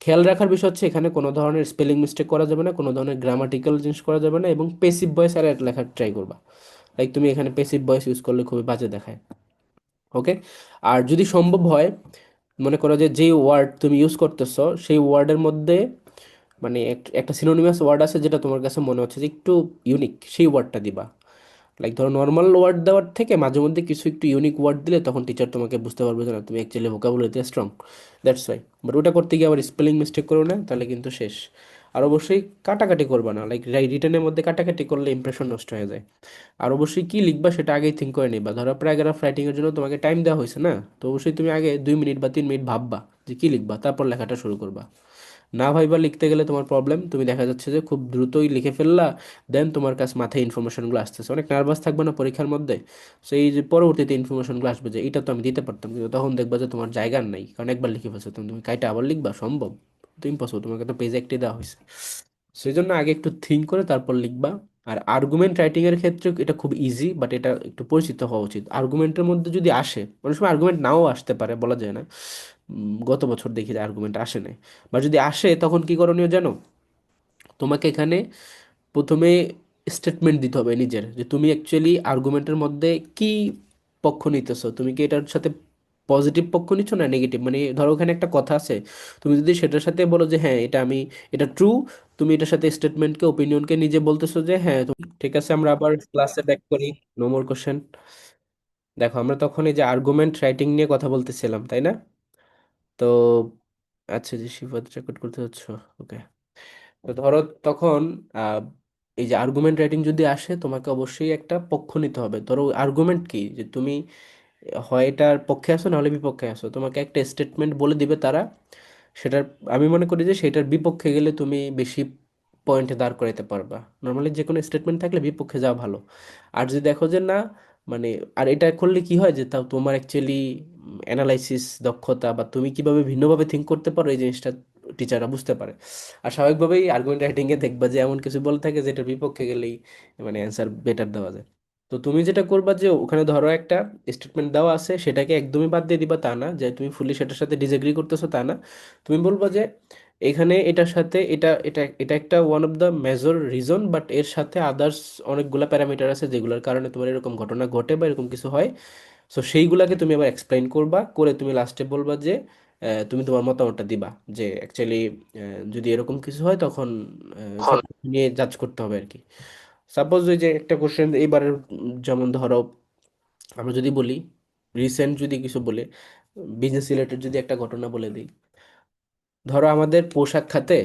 Speaker 1: খেয়াল রাখার বিষয় হচ্ছে এখানে কোনো ধরনের স্পেলিং মিস্টেক করা যাবে না, কোনো ধরনের গ্রামাটিক্যাল জিনিস করা যাবে না, এবং পেসিভ ভয়েস আর লেখার ট্রাই করবা। লাইক তুমি এখানে পেসিভ ভয়েস ইউজ করলে খুবই বাজে দেখায়। ওকে। আর যদি সম্ভব হয়, মনে করো যে যেই ওয়ার্ড তুমি ইউজ করতেছো সেই ওয়ার্ডের মধ্যে মানে একটা সিনোনিমাস ওয়ার্ড আছে যেটা তোমার কাছে মনে হচ্ছে যে একটু ইউনিক, সেই ওয়ার্ডটা দিবা। লাইক ধরো নর্মাল ওয়ার্ড দেওয়ার থেকে মাঝে মধ্যে কিছু একটু ইউনিক ওয়ার্ড দিলে তখন টিচার তোমাকে বুঝতে পারবে যে না, তুমি অ্যাকচুয়ালি ভোকাবুলারিতে স্ট্রং। That's why. বাট ওটা করতে গিয়ে আবার স্পেলিং মিস্টেক করো না, তাহলে কিন্তু শেষ। আর অবশ্যই কাটাকাটি করবা না, লাইক রিটেনের মধ্যে কাটাকাটি করলে ইমপ্রেশন নষ্ট হয়ে যায়। আর অবশ্যই কি লিখবা সেটা আগেই থিঙ্ক করে নিবা। ধরো প্যারাগ্রাফ রাইটিং এর জন্য তোমাকে টাইম দেওয়া হয়েছে না, তো অবশ্যই তুমি আগে 2 মিনিট বা 3 মিনিট ভাববা যে কি লিখবা, তারপর লেখাটা শুরু করবা। না ভাইবা লিখতে গেলে তোমার প্রবলেম, তুমি দেখা যাচ্ছে যে খুব দ্রুতই লিখে ফেললা, দেন তোমার কাছে মাথায় ইনফরমেশনগুলো আসতেছে, অনেক নার্ভাস থাকবে না পরীক্ষার মধ্যে। সেই যে পরবর্তীতে ইনফরমেশনগুলো আসবে যে এটা তো আমি দিতে পারতাম, কিন্তু তখন দেখবা যে তোমার জায়গা নাই, কারণ একবার লিখে ফেলছো, তুমি তুমি কাইটা আবার লিখবা সম্ভব? তো ইম্পসিবল, তোমাকে তো পেজ একটি দেওয়া হয়েছে। সেই জন্য আগে একটু থিঙ্ক করে তারপর লিখবা। আর আর্গুমেন্ট রাইটিং এর ক্ষেত্রে এটা খুব ইজি, বাট এটা একটু পরিচিত হওয়া উচিত। আর্গুমেন্টের মধ্যে যদি আসে, অনেক সময় আর্গুমেন্ট নাও আসতে পারে, বলা যায় না। গত বছর দেখি যে আর্গুমেন্ট আসে নাই, বা যদি আসে তখন কি করণীয় জানো? তোমাকে এখানে প্রথমে স্টেটমেন্ট দিতে হবে নিজের, যে তুমি অ্যাকচুয়ালি আর্গুমেন্টের মধ্যে কি পক্ষ নিতেছো, তুমি কি এটার সাথে পজিটিভ পক্ষ নিচ্ছ না নেগেটিভ। মানে ধরো ওখানে একটা কথা আছে, তুমি যদি সেটার সাথে বলো যে হ্যাঁ এটা আমি, এটা ট্রু, তুমি এটার সাথে স্টেটমেন্টকে ওপিনিয়নকে নিজে বলতেছো যে হ্যাঁ ঠিক আছে। আমরা আবার ক্লাসে ব্যাক করি, নো মোর কোশ্চেন। দেখো আমরা তখন এই যে আর্গুমেন্ট রাইটিং নিয়ে কথা বলতেছিলাম, তাই না? তো আচ্ছা, যে শিফাত রেকর্ড করতে হচ্ছে। ওকে। তো ধরো তখন আহ, এই যে আর্গুমেন্ট রাইটিং যদি আসে, তোমাকে অবশ্যই একটা পক্ষ নিতে হবে। ধরো আর্গুমেন্ট কি, যে তুমি হয় এটার পক্ষে আসো নাহলে বিপক্ষে আসো, তোমাকে একটা স্টেটমেন্ট বলে দিবে তারা, সেটার আমি মনে করি যে সেটার বিপক্ষে গেলে তুমি বেশি পয়েন্টে দাঁড় করাইতে পারবা। নর্মালি যে কোনো স্টেটমেন্ট থাকলে বিপক্ষে যাওয়া ভালো। আর যদি দেখো যে না, মানে আর এটা করলে কি হয় যে তাও তোমার অ্যাকচুয়ালি অ্যানালাইসিস দক্ষতা বা তুমি কিভাবে ভিন্নভাবে থিঙ্ক করতে পারো এই জিনিসটা টিচাররা বুঝতে পারে। আর স্বাভাবিকভাবেই আর্গুমেন্ট রাইটিংয়ে দেখবা যে এমন কিছু বলে থাকে যেটার বিপক্ষে গেলেই মানে অ্যান্সার বেটার দেওয়া যায়। তো তুমি যেটা করবা যে ওখানে ধরো একটা স্টেটমেন্ট দেওয়া আছে, সেটাকে একদমই বাদ দিয়ে দিবা তা না, যে তুমি ফুলি সেটার সাথে ডিসএগ্রি করতেছো তা না। তুমি বলবা যে এখানে এটার সাথে এটা এটা এটা একটা one of the major reason, but এর সাথে আদার্স অনেকগুলা প্যারামিটার আছে যেগুলোর কারণে তোমার এরকম ঘটনা ঘটে বা এরকম কিছু হয়। সো সেইগুলাকে তুমি আবার এক্সপ্লেইন করবা, করে তুমি লাস্টে বলবা যে তুমি তোমার মতামতটা দিবা, যে অ্যাকচুয়ালি যদি এরকম কিছু হয় তখন সব কিছু নিয়ে জাজ করতে হবে আর কি। সাপোজ ওই যে একটা কোশ্চেন এইবারের, যেমন ধরো আমরা যদি বলি রিসেন্ট যদি কিছু বলে, বিজনেস রিলেটেড যদি একটা ঘটনা বলে দিই, ধরো আমাদের পোশাক খাতে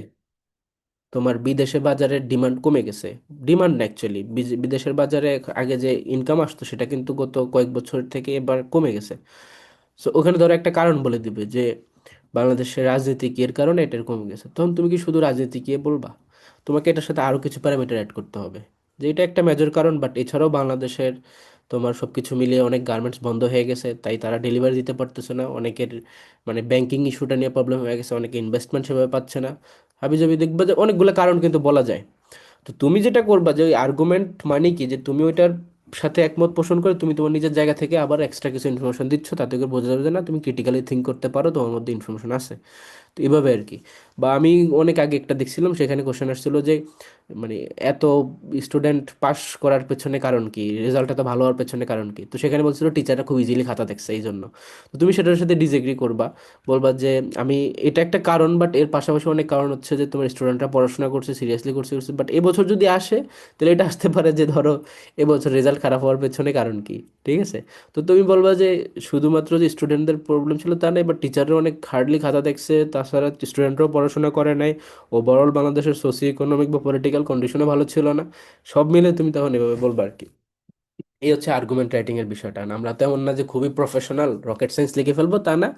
Speaker 1: তোমার বিদেশে বাজারের ডিমান্ড কমে গেছে। ডিমান্ড না অ্যাকচুয়ালি, বিদেশের বাজারে আগে যে ইনকাম আসতো সেটা কিন্তু গত কয়েক বছর থেকে এবার কমে গেছে। সো ওখানে ধরো একটা কারণ বলে দিবে যে বাংলাদেশের রাজনীতিক এর কারণে এটা কমে গেছে, তখন তুমি কি শুধু রাজনীতি কি বলবা? তোমাকে এটার সাথে আরো কিছু প্যারামিটার অ্যাড করতে হবে, যে এটা একটা মেজর কারণ, বাট এছাড়াও বাংলাদেশের তোমার সবকিছু মিলিয়ে অনেক গার্মেন্টস বন্ধ হয়ে গেছে, তাই তারা ডেলিভারি দিতে পারতেছে না, অনেকের মানে ব্যাংকিং ইস্যুটা নিয়ে প্রবলেম হয়ে গেছে, অনেকে ইনভেস্টমেন্ট সেভাবে পাচ্ছে না। হাবিজাবি দেখবা যে অনেকগুলো কারণ কিন্তু বলা যায়। তো তুমি যেটা করবা যে ওই আর্গুমেন্ট মানে কি, যে তুমি ওইটার সাথে একমত পোষণ করে তুমি তোমার নিজের জায়গা থেকে আবার এক্সট্রা কিছু ইনফরমেশন দিচ্ছ, তাতে করে বোঝা যাবে যে না তুমি ক্রিটিক্যালি থিঙ্ক করতে পারো, তোমার মধ্যে ইনফরমেশন আছে। তো এভাবে আর কি। বা আমি অনেক আগে একটা দেখছিলাম, সেখানে কোশ্চেন আসছিল যে মানে এত স্টুডেন্ট পাস করার পেছনে কারণ কি, রেজাল্ট এত ভালো হওয়ার পেছনে কারণ কি, তো সেখানে বলছিল টিচাররা খুব ইজিলি খাতা দেখছে এই জন্য। তো তুমি সেটার সাথে ডিসএগ্রি করবা, বলবা যে আমি, এটা একটা কারণ, বাট এর পাশাপাশি অনেক কারণ হচ্ছে যে তোমার স্টুডেন্টরা পড়াশোনা করছে, সিরিয়াসলি করছে করছে, বাট এবছর যদি আসে তাহলে এটা আসতে পারে যে ধরো এবছর রেজাল্ট খারাপ হওয়ার পেছনে কারণ কি। ঠিক আছে? তো তুমি বলবা যে শুধুমাত্র যে স্টুডেন্টদের প্রবলেম ছিল তা নেই, বাট টিচাররা অনেক হার্ডলি খাতা দেখছে, তাছাড়া স্টুডেন্টরাও পড়াশোনা করে নাই, ওভারঅল বাংলাদেশের সোশিও ইকোনমিক বা পলিটিক্যাল কন্ডিশনও ভালো ছিল না। সব মিলে তুমি তখন এভাবে বলবা আর কি। এই হচ্ছে আর্গুমেন্ট রাইটিং এর বিষয়টা। আর আমরা তেমন না যে খুবই প্রফেশনাল রকেট সায়েন্স লিখে ফেলবো, তা না,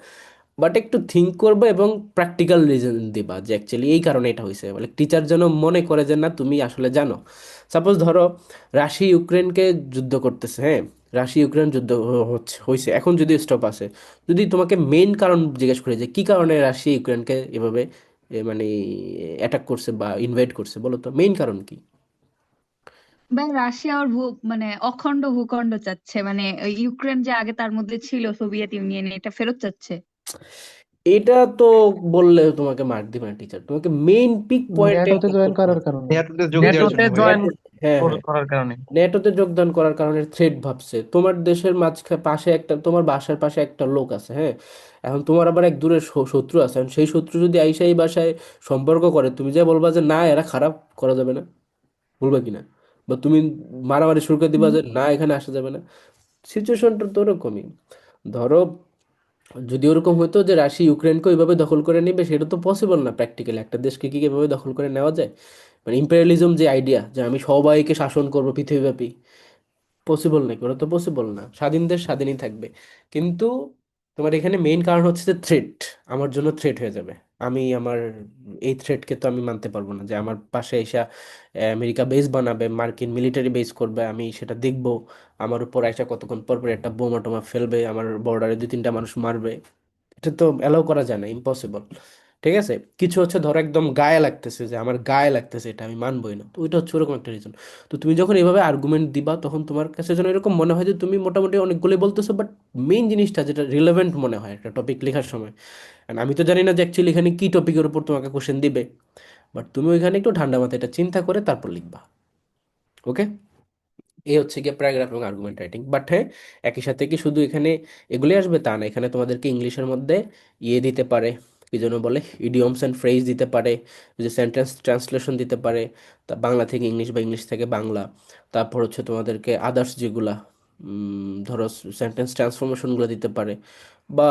Speaker 1: বাট একটু থিঙ্ক করবে এবং প্র্যাকটিক্যাল রিজন দিবা যে অ্যাকচুয়ালি এই কারণে এটা হয়েছে, বলে টিচার যেন মনে করে যে না তুমি আসলে জানো। সাপোজ ধরো রাশিয়া ইউক্রেনকে যুদ্ধ করতেছে, হ্যাঁ, রাশিয়া ইউক্রেন যুদ্ধ হচ্ছে হয়েছে, এখন যদি স্টপ আছে, যদি তোমাকে মেইন কারণ জিজ্ঞেস করে যে কি কারণে রাশিয়া ইউক্রেনকে এভাবে মানে অ্যাটাক করছে বা ইনভাইট করছে, বলো তো মেইন কারণ কি?
Speaker 2: ভাই রাশিয়া ওর মানে অখণ্ড ভূখণ্ড চাচ্ছে, মানে ওই ইউক্রেন যে আগে তার মধ্যে ছিল সোভিয়েত ইউনিয়ন, এটা ফেরত চাচ্ছে।
Speaker 1: এটা তো বললে তোমাকে মার্ক দিবে না টিচার, তোমাকে মেইন পিক পয়েন্টে
Speaker 4: ন্যাটোতে জয়েন করার কারণে।
Speaker 3: নেটোতে যোগ দেওয়ার
Speaker 1: ন্যাটোতে,
Speaker 3: জন্য নেটোতে ভাইয়া। জয়েন
Speaker 1: হ্যাঁ হ্যাঁ,
Speaker 3: করার কারণে।
Speaker 1: নেটোতে যোগদান করার কারণে থ্রেড ভাবছে, তোমার দেশের মাঝখানে পাশে একটা, তোমার বাসার পাশে একটা লোক আছে, হ্যাঁ, এখন তোমার আবার এক দূরের শত্রু আছে, এখন সেই শত্রু যদি আইসা এই বাসায় সম্পর্ক করে, তুমি যে বলবা যে না এরা খারাপ, করা যাবে না, বলবা কি না? বা তুমি মারামারি শুরু করে দিবা
Speaker 2: হুম।
Speaker 1: যে না এখানে আসা যাবে না। সিচুয়েশনটা তো ওরকমই। ধরো যদি ওরকম হতো যে রাশিয়া ইউক্রেনকে ওইভাবে দখল করে নেবে, সেটা তো পসিবল না প্র্যাকটিক্যালি, একটা দেশকে কি এভাবে দখল করে নেওয়া যায়? মানে ইম্পেরিয়ালিজম যে আইডিয়া যে আমি সবাইকে শাসন করবো পৃথিবীব্যাপী, পসিবল নাকি? ওটা তো পসিবল না, স্বাধীন দেশ স্বাধীনই থাকবে। কিন্তু তোমার এখানে মেইন কারণ হচ্ছে যে থ্রেট, আমার জন্য থ্রেট হয়ে যাবে। আমি আমার এই থ্রেটকে তো আমি মানতে পারবো না যে আমার পাশে এসে আমেরিকা বেস বানাবে, মার্কিন মিলিটারি বেস করবে, আমি সেটা দেখবো, আমার উপর এসে কতক্ষণ পর পর একটা বোমা টোমা ফেলবে, আমার বর্ডারে দুই তিনটা মানুষ মারবে। এটা তো অ্যালাউ করা যায় না, ইম্পসিবল। ঠিক আছে? কিছু হচ্ছে ধরো একদম গায়ে লাগতেছে, যে আমার গায়ে লাগতেছে, এটা আমি মানবই না, তো ওইটা হচ্ছে ওরকম একটা রিজন। তো তুমি যখন এইভাবে আর্গুমেন্ট দিবা, তখন তোমার কাছে যেন এরকম মনে হয় যে তুমি মোটামুটি অনেকগুলোই বলতেছো, বাট মেইন জিনিসটা যেটা রিলেভেন্ট মনে হয় একটা টপিক লেখার সময়। And আমি তো জানি না যে অ্যাকচুয়ালি এখানে কি টপিকের উপর তোমাকে কোশ্চেন দিবে, বাট তুমি ওইখানে একটু ঠান্ডা মাথায় এটা চিন্তা করে তারপর লিখবা। ওকে? এই হচ্ছে গিয়ে প্যারাগ্রাফ এবং আর্গুমেন্ট রাইটিং। বাট হ্যাঁ, একই সাথে কি শুধু এখানে এগুলোই আসবে তা না, এখানে তোমাদেরকে ইংলিশের মধ্যে ইয়ে দিতে পারে, কি যেন বলে, ইডিয়মস অ্যান্ড ফ্রেজ দিতে পারে, যে সেন্টেন্স ট্রান্সলেশন দিতে পারে, তা বাংলা থেকে ইংলিশ বা ইংলিশ থেকে বাংলা। তারপর হচ্ছে তোমাদেরকে আদার্স যেগুলা ধরো সেন্টেন্স ট্রান্সফরমেশনগুলো দিতে পারে, বা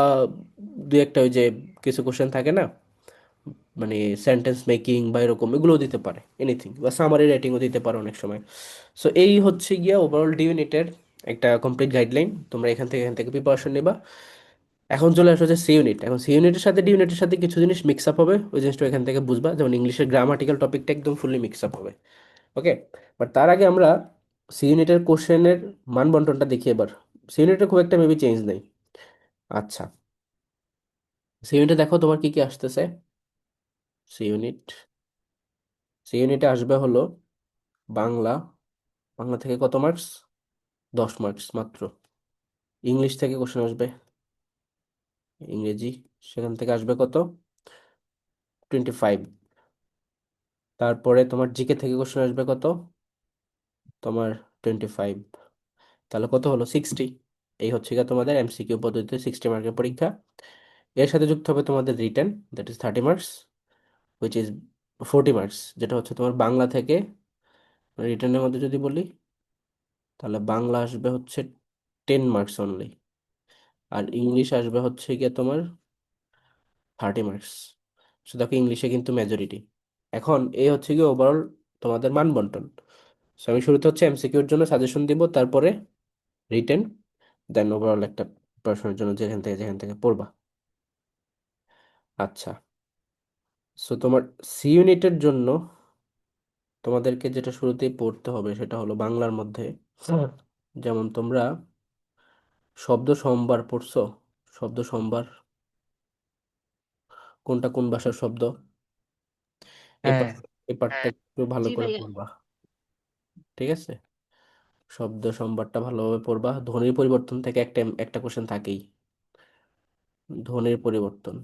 Speaker 1: দু একটা ওই যে কিছু কোশ্চেন থাকে না, মানে সেন্টেন্স মেকিং বা এরকম, এগুলোও দিতে পারে, এনিথিং, বা সামারি রাইটিংও দিতে পারে অনেক সময়। সো এই হচ্ছে গিয়া ওভারঅল ডি ইউনিটের একটা কমপ্লিট গাইডলাইন। তোমরা এখান থেকে প্রিপারেশন নিবা। এখন চলে আসো যে সি ইউনিট। এখন সি ইউনিটের সাথে ডি ইউনিটের সাথে কিছু জিনিস মিক্স আপ হবে, ওই জিনিসটা এখান থেকে বুঝবা, যেমন ইংলিশের গ্রামাটিক্যাল টপিকটা একদম ফুললি মিক্স আপ হবে। ওকে? বাট তার আগে আমরা সি ইউনিটের কোশ্চেনের মান বন্টনটা দেখি এবার। সি ইউনিটের খুব একটা মেবি চেঞ্জ নেই। আচ্ছা, সি ইউনিটে দেখো তোমার কি কি আসতেছে। সি ইউনিট, সি ইউনিটে আসবে হলো বাংলা, বাংলা থেকে কত মার্কস? 10 মার্কস মাত্র। ইংলিশ থেকে কোশ্চেন আসবে, ইংরেজি, সেখান থেকে আসবে কত? 25। তারপরে তোমার জিকে থেকে কোশ্চেন আসবে কত? তোমার 25। তাহলে কত হলো? 60। এই হচ্ছে গিয়ে তোমাদের এমসিকিউ পদ্ধতিতে 60 মার্কের পরীক্ষা। এর সাথে যুক্ত হবে তোমাদের written, that is 30 marks, which is 40 marks, যেটা হচ্ছে তোমার বাংলা থেকে। রিটেনের মধ্যে যদি বলি, তাহলে বাংলা আসবে হচ্ছে 10 মার্কস অনলি, আর ইংলিশ আসবে হচ্ছে গিয়ে তোমার 30 মার্কস। সো দেখো ইংলিশে কিন্তু মেজরিটি। এখন এই হচ্ছে গিয়ে ওভারঅল তোমাদের মান বন্টন। সো আমি শুরুতে হচ্ছে এমসিকিউর জন্য সাজেশন দিব, তারপরে রিটেন, দেন ওভারঅল একটা পড়াশোনার জন্য যেখান থেকে পড়বা। আচ্ছা, সো তোমার সি ইউনিটের জন্য তোমাদেরকে যেটা শুরুতেই পড়তে হবে সেটা হলো বাংলার মধ্যে, যেমন তোমরা শব্দ সম্ভার পড়ছো, শব্দ সম্ভার, কোনটা কোন ভাষার শব্দ, এই
Speaker 3: হ্যাঁ।
Speaker 1: পার্ট, এই পার্টটা একটু ভালো
Speaker 2: জি
Speaker 1: করে
Speaker 2: ভাইয়া।
Speaker 1: পড়বা। ঠিক আছে? শব্দ সম্ভারটা ভালোভাবে পড়বা। ধ্বনির পরিবর্তন থেকে একটা একটা কোশ্চেন থাকেই। ধ্বনির পরিবর্তন,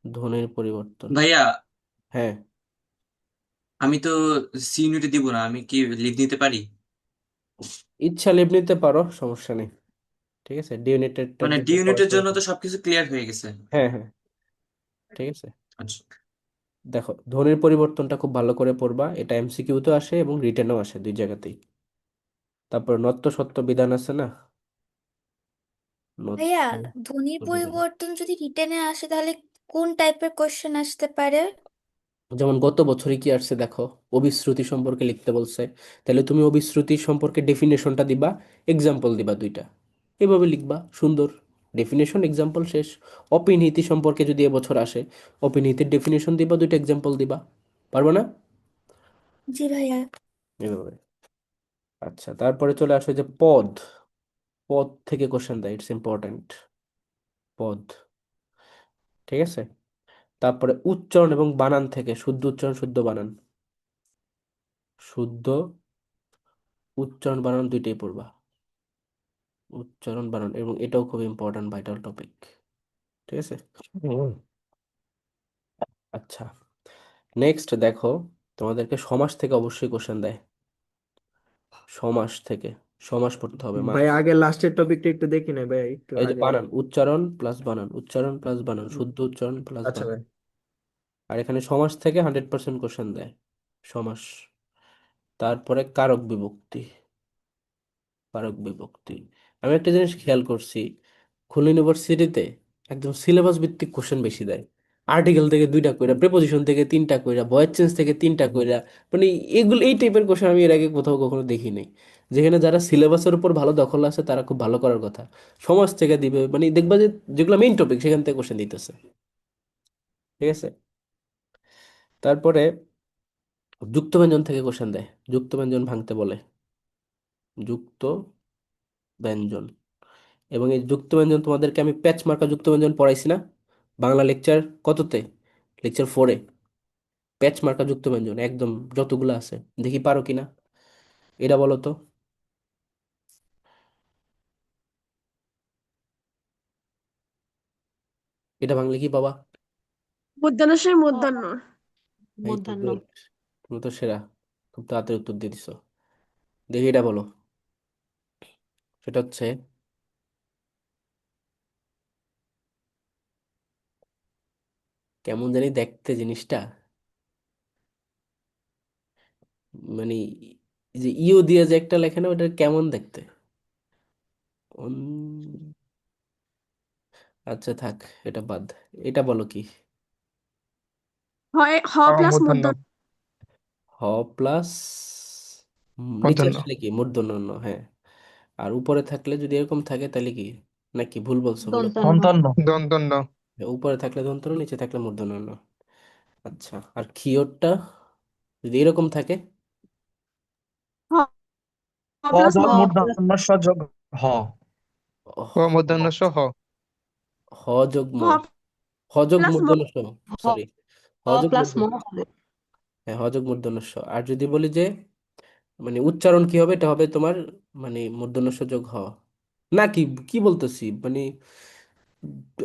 Speaker 1: ধ্বনির পরিবর্তন।
Speaker 4: ভাইয়া,
Speaker 1: হ্যাঁ,
Speaker 4: আমি তো সি ইউনিটে দিব না, আমি কি লিভ নিতে পারি?
Speaker 1: ইচ্ছা লিভ নিতে পারো, সমস্যা নেই। ঠিক আছে, ডি ইউনিটেডটার
Speaker 4: মানে ডি
Speaker 1: জন্য
Speaker 4: ইউনিটের
Speaker 1: পড়াশোনা
Speaker 4: জন্য তো
Speaker 1: করো।
Speaker 4: সবকিছু ক্লিয়ার হয়ে গেছে।
Speaker 1: হ্যাঁ হ্যাঁ, ঠিক আছে।
Speaker 4: আচ্ছা।
Speaker 1: দেখো, ধ্বনির পরিবর্তনটা খুব ভালো করে পড়বা, এটা এমসিকিউতেও আসে এবং রিটেনও আসে, দুই জায়গাতেই। তারপর নত্য সত্য বিধান আছে না,
Speaker 5: ভাইয়া,
Speaker 1: নত্য
Speaker 5: ধ্বনির
Speaker 1: সত্য বিধান।
Speaker 5: পরিবর্তন যদি রিটেনে আসে তাহলে কোন টাইপের কোশ্চেন আসতে পারে?
Speaker 1: যেমন গত বছরে কি আসছে দেখো, অভিশ্রুতি সম্পর্কে লিখতে বলছে, তাহলে তুমি অভিশ্রুতি সম্পর্কে ডেফিনেশনটা দিবা, এক্সাম্পল দিবা দুইটা, এভাবে লিখবা সুন্দর। ডেফিনেশন এক্সাম্পল শেষ। অপিনীতি সম্পর্কে যদি এবছর আসে, অপিনীতির ডেফিনেশন দিবা, দুইটা এক্সাম্পল দিবা। পারবো না?
Speaker 5: জি ভাইয়া।
Speaker 1: এভাবে। আচ্ছা, তারপরে চলে আসে যে পদ, পদ থেকে কোশ্চেন দেয়, ইটস ইম্পর্ট্যান্ট। পদ, ঠিক আছে। তারপরে উচ্চারণ এবং বানান থেকে, শুদ্ধ উচ্চারণ শুদ্ধ বানান, শুদ্ধ উচ্চারণ বানান দুইটাই পড়বা। উচ্চারণ বানান, এবং এটাও খুব ইম্পর্ট্যান্ট ভাইটাল টপিক। ঠিক আছে। হুম। আচ্ছা, নেক্সট দেখো, তোমাদেরকে সমাস থেকে অবশ্যই কোশ্চেন দেয়। সমাস থেকে, সমাস পড়তে হবে
Speaker 3: ভাই
Speaker 1: মাস্ট।
Speaker 3: আগে লাস্টের টপিকটা একটু দেখি না ভাই, একটু
Speaker 1: এই যে
Speaker 3: আগে।
Speaker 1: বানান, উচ্চারণ প্লাস বানান, উচ্চারণ প্লাস বানান, শুদ্ধ উচ্চারণ প্লাস
Speaker 3: আচ্ছা
Speaker 1: বানান।
Speaker 3: ভাই।
Speaker 1: আর এখানে সমাস থেকে 100% কোশ্চেন দেয়, সমাস। তারপরে কারক বিভক্তি, কারক বিভক্তি। আমি একটা জিনিস খেয়াল করছি, খুলনা ইউনিভার্সিটিতে একদম সিলেবাস ভিত্তিক কোশ্চেন বেশি দেয়। আর্টিকেল থেকে দুইটা কইরা, প্রেপোজিশন থেকে তিনটা কইরা, ভয়েস চেঞ্জ থেকে তিনটা কইরা, মানে এগুলো এই টাইপের কোশ্চেন আমি এর আগে কোথাও কখনো দেখি নাই। যেখানে যারা সিলেবাসের উপর ভালো দখল আছে তারা খুব ভালো করার কথা, সমাজ থেকে দিবে, মানে দেখবা যে যেগুলো মেইন টপিক সেখান থেকে কোশ্চেন দিতেছে। ঠিক আছে। তারপরে যুক্ত ব্যঞ্জন থেকে কোশ্চেন দেয়, যুক্ত ব্যঞ্জন ভাঙতে বলে, যুক্ত ব্যঞ্জন। এবং এই যুক্ত ব্যঞ্জন তোমাদেরকে আমি প্যাচ মার্কা যুক্ত ব্যঞ্জন পড়াইছি না, বাংলা লেকচার কততে, লেকচার 4-এ। প্যাচ মার্কা যুক্ত ব্যঞ্জন একদম যতগুলো আছে, দেখি পারো কিনা, এটা বলো তো। এটা ভাঙলে কি বাবা?
Speaker 6: মধ্যাহ্নস্বর মধ্যাহ্ন।
Speaker 1: এই তো
Speaker 6: মধ্যাহ্ন।
Speaker 1: গুড, তুমি তো সেরা, খুব তাড়াতাড়ি উত্তর দিয়ে দিছো। দেখি এটা বলো। সেটা হচ্ছে, কেমন জানি দেখতে জিনিসটা, মানে এই যে ইও দিয়ে যে একটা লেখে না, ওটা কেমন দেখতে? আচ্ছা থাক, এটা বাদ। এটা বলো কি?
Speaker 6: হয় হ প্লাস
Speaker 3: মূর্ধন্য।
Speaker 6: মধ্যাহ্ন।
Speaker 1: হ প্লাস, নিচে
Speaker 3: মূর্ধন্য।
Speaker 1: আসলে কি মূর্ধন্য ণ, হ্যাঁ। আর উপরে থাকলে যদি এরকম থাকে তাহলে কি, নাকি ভুল বলছো বলো?
Speaker 3: দন্তন্য। দন্তন্য।
Speaker 1: উপরে থাকলে দন্ত্য ন, নিচে থাকলে মূর্ধন্য ণ। আচ্ছা, আর ক্ষিয়রটা যদি এরকম থাকে?
Speaker 6: হ
Speaker 3: হ
Speaker 6: প্লাস
Speaker 3: যোগ
Speaker 6: মধ্যাহ্ন।
Speaker 3: মূর্ধন্য স যোগ হ। ও মূর্ধন্য স হ।
Speaker 1: হ যোগ ম,
Speaker 6: হ
Speaker 1: হ যোগ
Speaker 6: প্লাস ম।
Speaker 1: মূর্ধন্য স,
Speaker 7: হ
Speaker 1: সরি, হ যোগ
Speaker 7: প্লাস ম
Speaker 1: মূর্ধন্য,
Speaker 7: হবে।
Speaker 1: হ্যাঁ হ যোগ মূর্ধন্য স। আর যদি বলি যে মানে উচ্চারণ কি হবে, এটা হবে তোমার মানে মূর্ধন্য স যোগ হ, না কি কি বলতেছি মানে,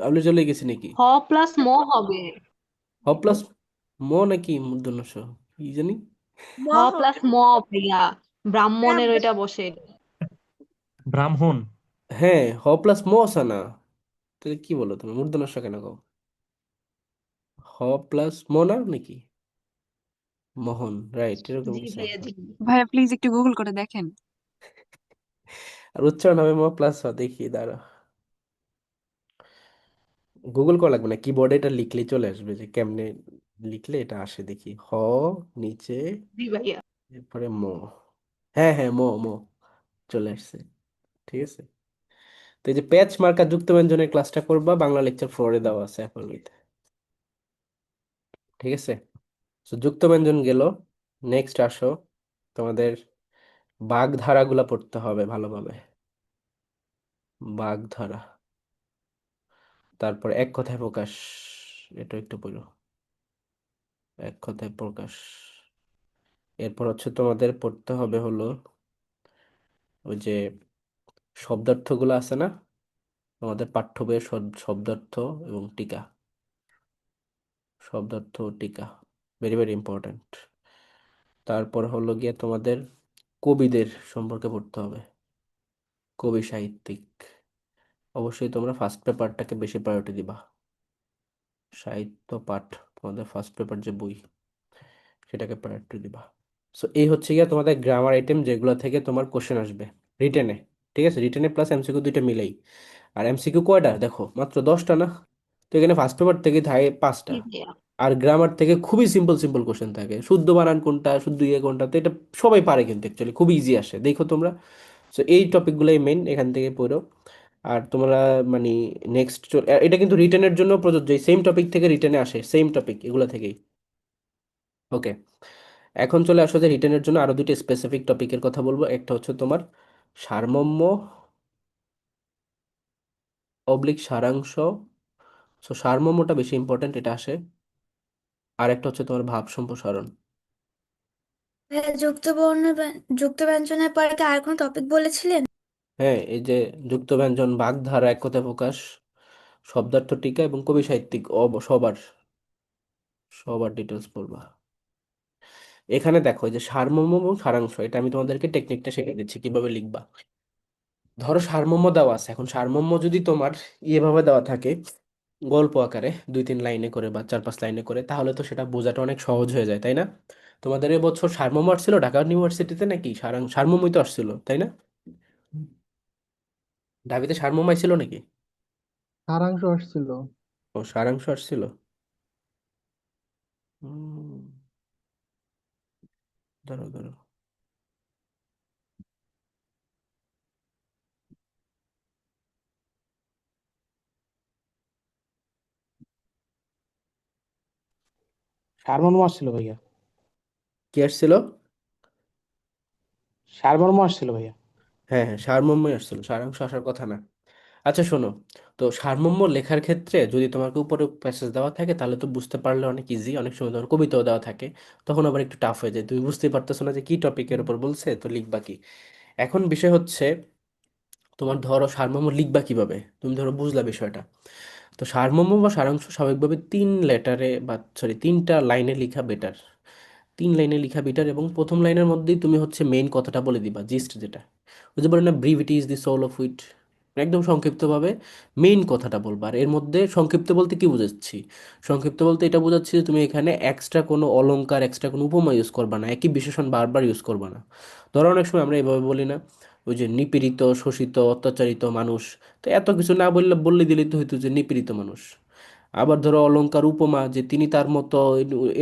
Speaker 1: আমি চলে গেছি নাকি?
Speaker 7: হ প্লাস ম হবে।
Speaker 1: হ প্লাস ম নাকি মূর্ধন্য স, কি জানি।
Speaker 6: ম
Speaker 7: হ প্লাস ম ভাইয়া, ব্রাহ্মণের ওইটা বসে।
Speaker 3: ব্রাহ্মণ।
Speaker 1: হ্যাঁ, হ প্লাস ম সানা, তাহলে কি বলো তুমি মূর্ধন্য স কেন কও? হ প্লাস ম না নাকি, মোহন, রাইট, এরকম
Speaker 7: জি
Speaker 1: কিছু
Speaker 7: ভাইয়া,
Speaker 1: হবে।
Speaker 7: জি।
Speaker 2: ভাইয়া প্লিজ একটু গুগল করে দেখেন।
Speaker 1: আর উচ্চারণ হবে ম প্লাস হ, দেখি দাঁড়া, গুগল করা লাগবে না, কিবোর্ডে এটা লিখলেই চলে আসবে যে কেমনে লিখলে এটা আসে, দেখি হ নিচে,
Speaker 7: জি ভাইয়া।
Speaker 1: এরপরে ম, হ্যাঁ হ্যাঁ ম, ম চলে আসছে। ঠিক আছে। তো এই যে প্যাচ মার্কা যুক্ত ব্যঞ্জনের ক্লাসটা করবা, বাংলা লেকচার 4-এ দেওয়া আছে অ্যাপলমিতে। ঠিক আছে। তো যুক্ত ব্যঞ্জন গেল, নেক্সট আসো, তোমাদের বাগধারাগুলা পড়তে হবে ভালোভাবে, বাগধারা। তারপর এক কথায় প্রকাশ, এটা একটু পড়ো, এক কথায় প্রকাশ। এরপর হচ্ছে তোমাদের পড়তে হবে হলো ওই যে শব্দার্থগুলো আছে না আমাদের পাঠ্য বইয়ের শব্দার্থ এবং টিকা, শব্দার্থ ও টিকা ভেরি ভেরি ইম্পর্ট্যান্ট। তারপর হলো গিয়ে তোমাদের কবিদের সম্পর্কে পড়তে হবে, কবি সাহিত্যিক। অবশ্যই তোমরা ফার্স্ট পেপারটাকে বেশি প্রায়োরিটি দিবা, সাহিত্য পাঠ তোমাদের ফার্স্ট পেপার যে বই সেটাকে প্রায়োরিটি দিবা। সো এই হচ্ছে গিয়ে তোমাদের গ্রামার আইটেম যেগুলো থেকে তোমার কোশ্চেন আসবে রিটেনে। ঠিক আছে, রিটেনে প্লাস এমসিকিউ দুইটা মিলেই। আর এমসিকিউ কয়টা দেখো, মাত্র 10টা না? তো এখানে ফার্স্ট পেপার থেকে থাকে 5টা।
Speaker 7: জি ভাইয়া।
Speaker 1: আর গ্রামার থেকে খুবই সিম্পল সিম্পল কোশ্চেন থাকে, শুদ্ধ বানান কোনটা, শুদ্ধ ইয়ে কোনটা, তো এটা সবাই পারে কিন্তু অ্যাকচুয়ালি খুব ইজি আসে, দেখো তোমরা। সো এই টপিকগুলোই মেইন, এখান থেকে পড়ো। আর তোমরা মানে নেক্সট, এটা কিন্তু রিটেনের জন্য প্রযোজ্য, সেম টপিক থেকে রিটেনে আসে, সেম টপিক এগুলো থেকেই। ওকে, এখন চলে আসো যে রিটেনের জন্য আরো দুটো স্পেসিফিক টপিকের কথা বলবো। একটা হচ্ছে তোমার সারমর্ম অবলিক সারাংশ। সো সারমর্মটা বেশি ইম্পর্ট্যান্ট, এটা আসে। আর একটা হচ্ছে তোমার ভাব সম্প্রসারণ।
Speaker 5: ভাইয়া যুক্ত ব্যঞ্জনের পরে কি আর কোনো টপিক বলেছিলেন?
Speaker 1: হ্যাঁ, এই যে যুক্ত ব্যঞ্জন, বাগধারা, এক কথায় প্রকাশ, শব্দার্থ টিকা এবং কবি সাহিত্যিক সবার সবার ডিটেলস পড়বা। এখানে দেখো এই যে সারমর্ম এবং সারাংশ, এটা আমি তোমাদেরকে টেকনিকটা শিখিয়ে দিচ্ছি কিভাবে লিখবা। ধরো সারমর্ম দেওয়া আছে, এখন সারমর্ম যদি তোমার এভাবে দেওয়া থাকে গল্প আকারে 2-3 লাইনে করে বা 4-5 লাইনে করে, তাহলে তো সেটা বোঝাটা অনেক সহজ হয়ে যায়, তাই না? তোমাদের এবছর সারমর্ম আসছিল ঢাকা ইউনিভার্সিটিতে নাকি? সারমর্মই তো আসছিল, তাই না? ঢাবিতে সারমর্ম আসছিল নাকি?
Speaker 3: সারাংশ আসছিল।
Speaker 1: ও, সারাংশ আসছিল। হুম, ধরো ধরো,
Speaker 8: সারমর্ম আসছিল ভাইয়া,
Speaker 1: কি আসছিল?
Speaker 8: সারমর্ম আসছিল ভাইয়া।
Speaker 1: হ্যাঁ হ্যাঁ, সারমর্মই আসছিল, সারাংশ আসার কথা না। আচ্ছা শোনো, তো সারমর্ম লেখার ক্ষেত্রে যদি তোমাকে উপরে প্যাসেজ দেওয়া থাকে তাহলে তো বুঝতে পারলে অনেক ইজি, অনেক সময় ধরো কবিতাও দেওয়া থাকে, তখন আবার একটু টাফ হয়ে যায়, তুমি বুঝতেই পারতেছো না যে কি টপিকের উপর বলছে, তো লিখবা কি। এখন বিষয় হচ্ছে তোমার ধরো সারমর্ম লিখবা কিভাবে, তুমি ধরো বুঝলা বিষয়টা। তো সারমর্ম বা সারাংশ স্বাভাবিকভাবে 3 লেটারে বা সরি 3টা লাইনে লেখা বেটার, 3 লাইনে লেখা বেটার। এবং প্রথম লাইনের মধ্যেই তুমি হচ্ছে মেইন কথাটা বলে দিবা, জিস্ট যেটা, ওই যে বলে না brevity is the soul of wit, একদম সংক্ষিপ্তভাবে মেইন কথাটা বলবা। আর এর মধ্যে সংক্ষিপ্ত বলতে কি বুঝাচ্ছি, সংক্ষিপ্ত বলতে এটা বোঝাচ্ছি যে তুমি এখানে এক্সট্রা কোনো অলংকার, এক্সট্রা কোনো উপমা ইউজ করবা না, একই বিশেষণ বারবার ইউজ করবা না। ধরো অনেক সময় আমরা এভাবে বলি না, ওই যে নিপীড়িত, শোষিত, অত্যাচারিত মানুষ, তো এত কিছু না বললে বললে দিলেই তো হইতো যে নিপীড়িত মানুষ। আবার ধরো অলংকার উপমা, যে তিনি তার মতো,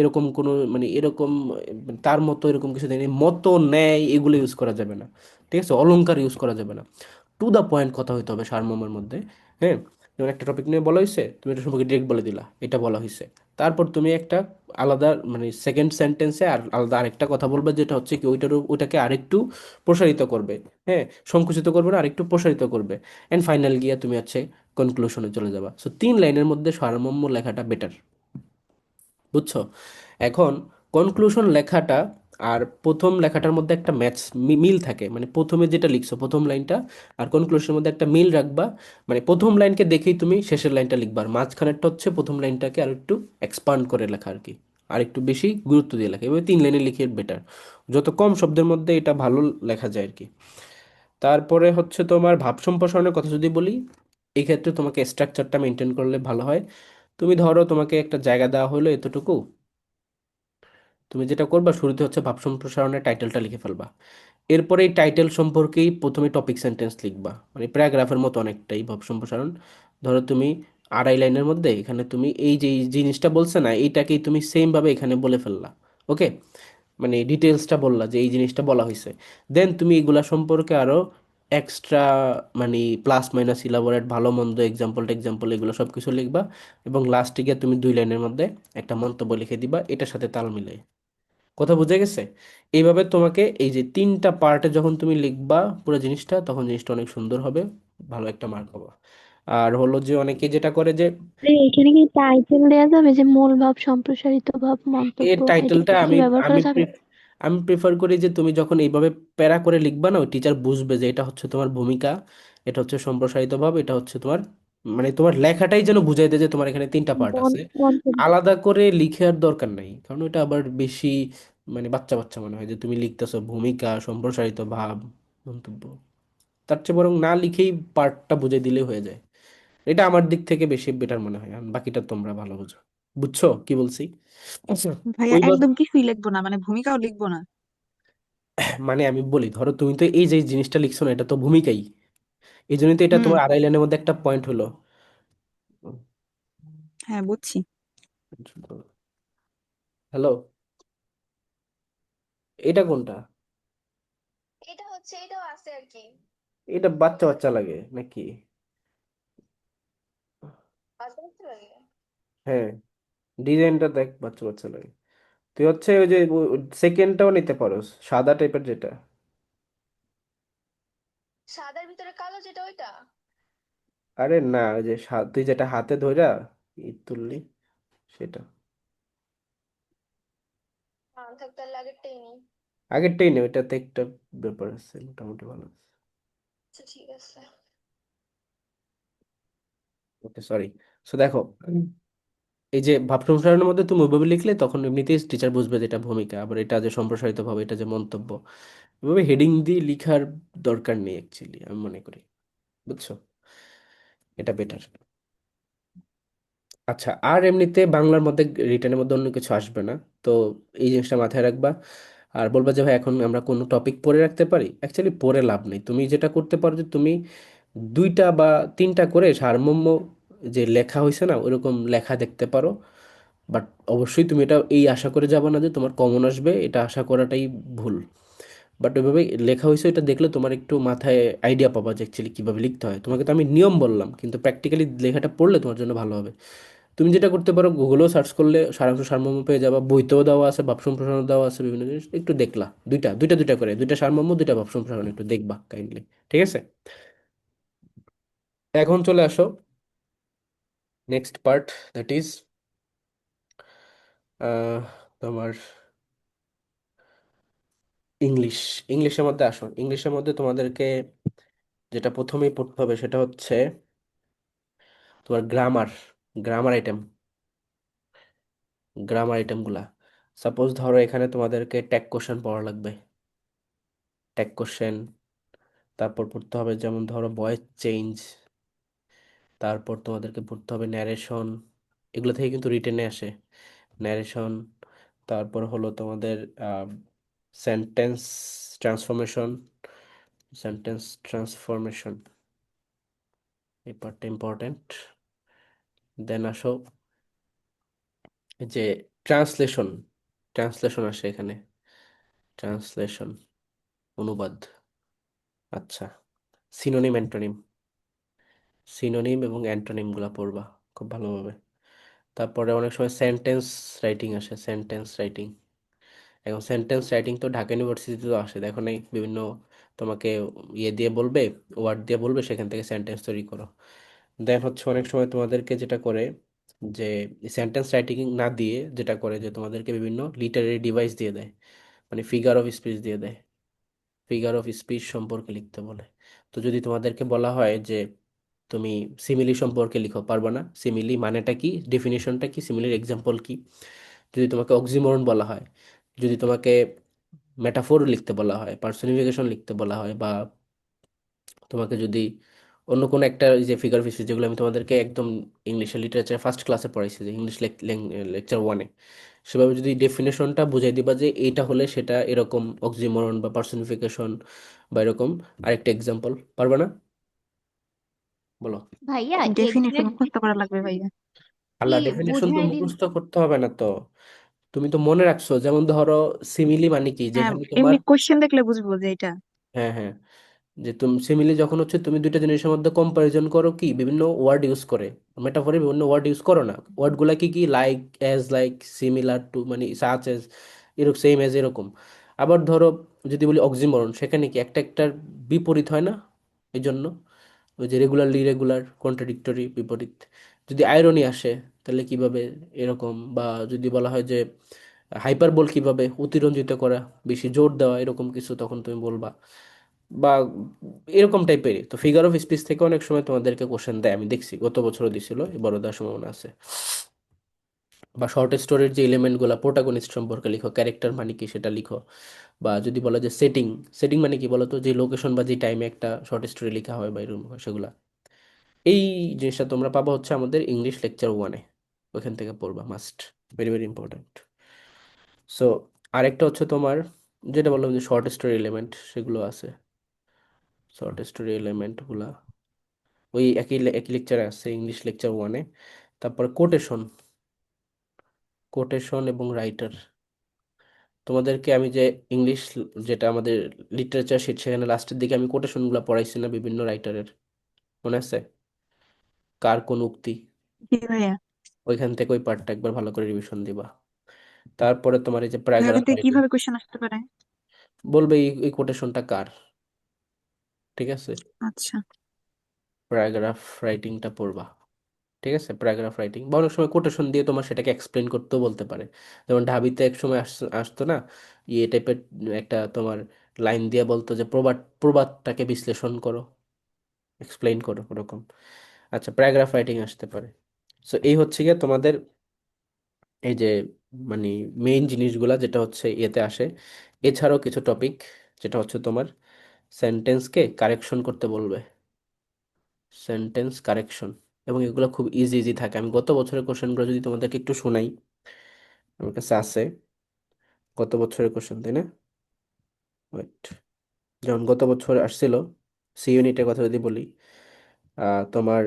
Speaker 1: এরকম কোনো মানে এরকম তার মতো এরকম কিছু নেই, মতো ন্যায় এগুলো ইউজ করা যাবে না। ঠিক আছে, অলংকার ইউজ করা যাবে না, টু দ্য পয়েন্ট কথা হইতে হবে সারমর্মের মধ্যে। হ্যাঁ, যেমন একটা টপিক নিয়ে বলা হয়েছে, তুমি এটা সম্পর্কে ডিরেক্ট বলে দিলা এটা বলা হয়েছে, তারপর তুমি একটা আলাদা মানে সেকেন্ড সেন্টেন্সে আর আলাদা আরেকটা কথা বলবে, যেটা হচ্ছে কি ওইটাকে আরেকটু প্রসারিত করবে। হ্যাঁ, সংকুচিত করবে না, আরেকটু প্রসারিত করবে। অ্যান্ড ফাইনাল গিয়ে তুমি হচ্ছে কনক্লুশনে চলে যাবা। সো 3 লাইনের মধ্যে সারমর্ম লেখাটা বেটার, বুঝছো? এখন কনক্লুশন লেখাটা আর প্রথম লেখাটার মধ্যে একটা মিল থাকে, মানে প্রথমে যেটা লিখছো প্রথম লাইনটা আর কনক্লুশনের মধ্যে একটা মিল রাখবা। মানে প্রথম লাইনকে দেখেই তুমি শেষের লাইনটা লিখবা, আর মাঝখানেরটা হচ্ছে প্রথম লাইনটাকে আর একটু এক্সপান্ড করে লেখা আর কি, আর একটু বেশি গুরুত্ব দিয়ে লেখা। এভাবে 3 লাইনে লিখে বেটার, যত কম শব্দের মধ্যে এটা ভালো লেখা যায় আর কি। তারপরে হচ্ছে তোমার ভাব সম্প্রসারণের কথা যদি বলি, এই ক্ষেত্রে তোমাকে স্ট্রাকচারটা মেনটেন করলে ভালো হয়। তুমি ধরো তোমাকে একটা জায়গা দেওয়া হলো এতটুকু, তুমি যেটা করবা শুরুতে হচ্ছে ভাব সম্প্রসারণের টাইটেলটা লিখে ফেলবা। এরপরে এই টাইটেল সম্পর্কেই প্রথমে টপিক সেন্টেন্স লিখবা, মানে প্যারাগ্রাফের মতো অনেকটাই ভাব সম্প্রসারণ। ধরো তুমি 2.5 লাইনের মধ্যে এখানে তুমি এই যে এই জিনিসটা বলছে না, এইটাকেই তুমি সেম ভাবে এখানে বলে ফেললা। ওকে, মানে ডিটেলসটা বললা যে এই জিনিসটা বলা হয়েছে। দেন তুমি এগুলা সম্পর্কে আরো এক্সট্রা মানে প্লাস মাইনাস ইলাবোরেট, ভালো মন্দ, এক্সাম্পল টেক্সাম্পল এগুলো সব কিছু লিখবা। এবং লাস্টে গিয়ে তুমি 2 লাইনের মধ্যে একটা মন্তব্য লিখে দিবা এটার সাথে তাল মিলাই। কথা বুঝে গেছে? এইভাবে তোমাকে এই যে 3টা পার্টে যখন তুমি লিখবা পুরো জিনিসটা, তখন জিনিসটা অনেক সুন্দর হবে, ভালো একটা মার্ক পাবা। আর হলো যে অনেকে যেটা করে যে
Speaker 6: এখানে কি টাইটেল দেয়া যাবে যে মূল ভাব, সম্প্রসারিত ভাব, মন্তব্য,
Speaker 1: এর
Speaker 6: এটা কি
Speaker 1: টাইটেলটা
Speaker 6: কিছু
Speaker 1: আমি
Speaker 6: ব্যবহার
Speaker 1: আমি
Speaker 6: করা যাবে?
Speaker 1: আমি প্রেফার করি যে তুমি যখন এইভাবে প্যারা করে লিখবা না, ওই টিচার বুঝবে যে এটা হচ্ছে তোমার ভূমিকা, এটা হচ্ছে সম্প্রসারিত ভাব, এটা হচ্ছে তোমার, মানে তোমার লেখাটাই যেন বুঝাই দেয় যে তোমার এখানে তিনটা পার্ট আছে।
Speaker 6: মন্তব্য।
Speaker 1: আলাদা করে লিখে আর দরকার নাই, কারণ ওটা আবার বেশি মানে বাচ্চা বাচ্চা মনে হয় যে তুমি লিখতেছো ভূমিকা, সম্প্রসারিত ভাব, মন্তব্য। তার চেয়ে বরং না লিখেই পার্টটা বুঝাই দিলেই হয়ে যায়। এটা আমার দিক থেকে বেশি বেটার মনে হয়, আর বাকিটা তোমরা ভালো বুঝো। বুঝছো কি বলছি? আচ্ছা।
Speaker 8: ভাইয়া
Speaker 1: ওইবার
Speaker 8: একদম কিছুই লিখবো না, মানে ভূমিকাও লিখবো না।
Speaker 1: মানে আমি বলি, ধরো তুমি তো এই যে জিনিসটা লিখছো না, এটা তো ভূমিকাই, এই জন্যই তো এটা
Speaker 8: হুম।
Speaker 1: তোমার আড়াই লাইনের মধ্যে একটা পয়েন্ট হলো।
Speaker 8: হ্যাঁ, বুঝছি।
Speaker 1: হ্যালো, এটা কোনটা? এটা বাচ্চা বাচ্চা লাগে নাকি? হ্যাঁ, ডিজাইনটা দেখ বাচ্চা বাচ্চা লাগে। তুই হচ্ছে ওই যে সেকেন্ডটাও নিতে পারো, সাদা টাইপের যেটা। আরে না, ওই যে তুই যেটা হাতে ধইরা তুললি সেটা। আগেরটাই নে, ওইটাতে একটা ব্যাপার আছে, মোটামুটি ভালো আছে। ওকে, সরি। সো দেখো, এই যে ভাব সম্প্রসারণের মধ্যে তুমি ওইভাবে লিখলে তখন এমনিতেই টিচার বুঝবে যে এটা ভূমিকা, আবার এটা যে সম্প্রসারিত ভাবে, এটা যে মন্তব্য। এভাবে হেডিং দিয়ে লিখার দরকার নেই অ্যাকচুয়ালি, আমি মনে করি। বুঝছো? এটা বেটার। আচ্ছা, আর এমনিতে বাংলার মধ্যে রিটেনের মধ্যে অন্য কিছু আসবে না, তো এই জিনিসটা মাথায় রাখবা। আর বলবা যে ভাই এখন আমরা কোনো টপিক পড়ে রাখতে পারি, অ্যাকচুয়ালি পড়ে লাভ নেই। তুমি যেটা করতে পারো যে তুমি দুইটা বা তিনটা করে সারমর্ম যে লেখা হয়েছে না, ওইরকম লেখা দেখতে পারো। বাট অবশ্যই তুমি এটা এই আশা করে যাবে না যে তোমার কমন আসবে, এটা আশা করাটাই ভুল। বাট ওইভাবে লেখা হয়েছে, এটা দেখলে তোমার একটু মাথায় আইডিয়া পাবা যে অ্যাকচুয়ালি কীভাবে লিখতে হয়। তোমাকে তো আমি নিয়ম বললাম, কিন্তু প্র্যাকটিক্যালি লেখাটা পড়লে তোমার জন্য ভালো হবে। তুমি যেটা করতে পারো, গুগলেও সার্চ করলে সারাংশ সারমর্ম পেয়ে যাবা, বইতেও দেওয়া আছে, ভাব সম্প্রসারণ দেওয়া আছে, বিভিন্ন জিনিস একটু দেখলা, দুইটা দুইটা দুইটা করে, দুইটা সারমর্ম, দুইটা ভাব সম্প্রসারণ একটু দেখবা কাইন্ডলি। ঠিক আছে, এখন চলে আসো নেক্সট পার্ট, দ্যাট ইজ তোমার ইংলিশ। ইংলিশের মধ্যে আসো, ইংলিশের মধ্যে তোমাদেরকে যেটা প্রথমেই পড়তে হবে সেটা হচ্ছে তোমার গ্রামার, গ্রামার আইটেম, গ্রামার আইটেমগুলা। সাপোজ ধরো এখানে তোমাদেরকে ট্যাগ কোশ্চেন পড়া লাগবে, ট্যাগ কোশ্চেন। তারপর পড়তে হবে যেমন ধরো ভয়েস চেঞ্জ, তারপর তোমাদেরকে পড়তে হবে ন্যারেশন, এগুলো থেকে কিন্তু রিটেনে আসে, ন্যারেশন। তারপর হলো তোমাদের সেন্টেন্স ট্রান্সফরমেশন, সেন্টেন্স ট্রান্সফরমেশন, এই পার্টটা ইম্পর্টেন্ট। দেন আসো এই যে ট্রান্সলেশন, ট্রান্সলেশন আসে এখানে, ট্রান্সলেশন, অনুবাদ। আচ্ছা, সিনোনিম অ্যান্টোনিম, সিনোনিম এবং অ্যান্টোনিম গুলা পড়বা খুব ভালোভাবে। তারপরে অনেক সময় সেন্টেন্স রাইটিং আসে, সেন্টেন্স রাইটিং। এখন সেন্টেন্স রাইটিং তো ঢাকা ইউনিভার্সিটিতেও আসে, দেখো নাই বিভিন্ন, তোমাকে ইয়ে দিয়ে বলবে, ওয়ার্ড দিয়ে বলবে, সেখান থেকে সেন্টেন্স তৈরি করো। দেন হচ্ছে অনেক সময় তোমাদেরকে যেটা করে যে সেন্টেন্স রাইটিং না দিয়ে যেটা করে যে তোমাদেরকে বিভিন্ন লিটারেরি ডিভাইস দিয়ে দেয়, মানে ফিগার অফ স্পিচ দিয়ে দেয়, ফিগার অফ স্পিচ সম্পর্কে লিখতে বলে। তো যদি তোমাদেরকে বলা হয় যে তুমি সিমিলি সম্পর্কে লিখো, পারবা না, সিমিলি মানেটা কি, ডেফিনিশনটা কি, সিমিলির এক্সাম্পল কি। যদি তোমাকে অক্সিমোরন বলা হয়, যদি তোমাকে মেটাফোর লিখতে বলা হয়, পার্সোনিফিকেশন লিখতে বলা হয়, বা তোমাকে যদি অন্য কোনো একটা, এই যে ফিগার ফিস যেগুলো আমি তোমাদেরকে একদম ইংলিশের লিটারেচার ফার্স্ট ক্লাসে পড়াইছি, যে ইংলিশ লেকচার ওয়ানে, সেভাবে যদি ডেফিনেশনটা বুঝাই দিবা যে এইটা হলে সেটা এরকম অক্সিমোরন বা পার্সোনিফিকেশন বা এরকম, আরেকটা এক্সাম্পল, পারবে না? বলো।
Speaker 7: ভাইয়া
Speaker 8: ডেফিনেশন
Speaker 7: এক্সাক্ট
Speaker 8: মুখস্থ করা লাগবে ভাইয়া।
Speaker 7: কি
Speaker 1: আল্লাহ, ডেফিনেশন তো
Speaker 7: বুঝাই দিন।
Speaker 1: মুখস্থ করতে হবে না তো, তুমি তো মনে রাখছো। যেমন ধরো সিমিলি মানে কি,
Speaker 8: হ্যাঁ,
Speaker 1: যেখানে তোমার,
Speaker 8: এমনি কোশ্চেন দেখলে বুঝবো যে এটা।
Speaker 1: হ্যাঁ হ্যাঁ, যে তুমি সিমিলি যখন হচ্ছে তুমি দুইটা জিনিসের মধ্যে কম্পারিজন করো, কি বিভিন্ন ওয়ার্ড ইউজ করে, মেটাফরে বিভিন্ন ওয়ার্ড ইউজ করো না, ওয়ার্ডগুলা কি কি, like, as, like, similar to, মানে সাচ এজ, এরকম, সেম এজ, এরকম। আবার ধরো যদি বলি অক্সিমরন, সেখানে কি একটা একটার বিপরীত হয় না, এই জন্য ওই যে রেগুলারলি ইরেগুলার, কন্ট্রাডিক্টরি, বিপরীত। যদি আইরনি আসে তাহলে কিভাবে, এরকম। বা যদি বলা হয় যে হাইপারবোল কিভাবে অতিরঞ্জিত করা, বেশি জোর দেওয়া, এরকম কিছু তখন তুমি বলবা, বা এরকম টাইপেরই। তো ফিগার অফ স্পিচ থেকে অনেক সময় তোমাদেরকে কোশ্চেন দেয়, আমি দেখছি গত বছরও দিছিল, এবারও দেওয়ার সম্ভাবনা আছে। বা শর্ট স্টোরির যে এলিমেন্টগুলো, প্রোটাগনিস্ট সম্পর্কে লিখো, ক্যারেক্টার মানে কি সেটা লিখো। বা যদি বলা যে সেটিং, সেটিং মানে কি বলতো, যে লোকেশন বা যে টাইমে একটা শর্ট স্টোরি লেখা হয় বা এরকম হয় সেগুলা। এই জিনিসটা তোমরা পাবা হচ্ছে আমাদের ইংলিশ লেকচার ওয়ানে, ওইখান থেকে পড়বা, must, very very important. So আরেকটা হচ্ছে তোমার, যেটা বললাম যে শর্ট স্টোরি এলিমেন্ট, সেগুলো আছে, শর্ট স্টোরি এলিমেন্টগুলা ওই একই লেকচারে আছে, ইংলিশ লেকচার ওয়ানে। তারপরে কোটেশন, কোটেশন এবং রাইটার। তোমাদেরকে আমি যে ইংলিশ, যেটা আমাদের লিটারেচার শিট, সেখানে লাস্টের দিকে আমি কোটেশনগুলো পড়াইছি না বিভিন্ন রাইটারের, মনে আছে? কার কোন উক্তি,
Speaker 8: জি ভাইয়া।
Speaker 1: ওইখান থেকে ওই পার্টটা একবার ভালো করে রিভিশন দিবা। তারপরে তোমার এই যে
Speaker 8: ভাইয়া
Speaker 1: প্যারাগ্রাফ
Speaker 8: ওতে
Speaker 1: রাইটিং,
Speaker 8: কিভাবে কোশ্চেন আসতে পারে?
Speaker 1: বলবে এই কোটেশনটা কার, ঠিক আছে?
Speaker 8: আচ্ছা।
Speaker 1: প্যারাগ্রাফ রাইটিংটা পড়বা, ঠিক আছে? প্যারাগ্রাফ রাইটিং, বা অনেক সময় কোটেশন দিয়ে তোমার সেটাকে এক্সপ্লেন করতেও বলতে পারে। যেমন ঢাবিতে এক সময় আসতো না, ইয়ে টাইপের একটা তোমার লাইন দিয়ে বলতো যে প্রবাদটাকে বিশ্লেষণ করো, এক্সপ্লেইন করো, ওরকম। আচ্ছা, প্যারাগ্রাফ রাইটিং আসতে পারে। সো এই হচ্ছে গিয়ে তোমাদের এই যে মানে মেইন জিনিসগুলা, যেটা হচ্ছে ইয়েতে আসে। এছাড়াও কিছু টপিক, যেটা হচ্ছে তোমার সেন্টেন্সকে কারেকশন করতে বলবে, সেন্টেন্স কারেকশন। এবং এগুলো খুব ইজি ইজি থাকে। আমি গত বছরের কোশ্চেনগুলো যদি তোমাদেরকে একটু শোনাই, আমার কাছে আছে গত বছরের কোশ্চেন, তাই না? ওয়েট, যেমন গত বছর আসছিল, সি ইউনিটের কথা যদি বলি, তোমার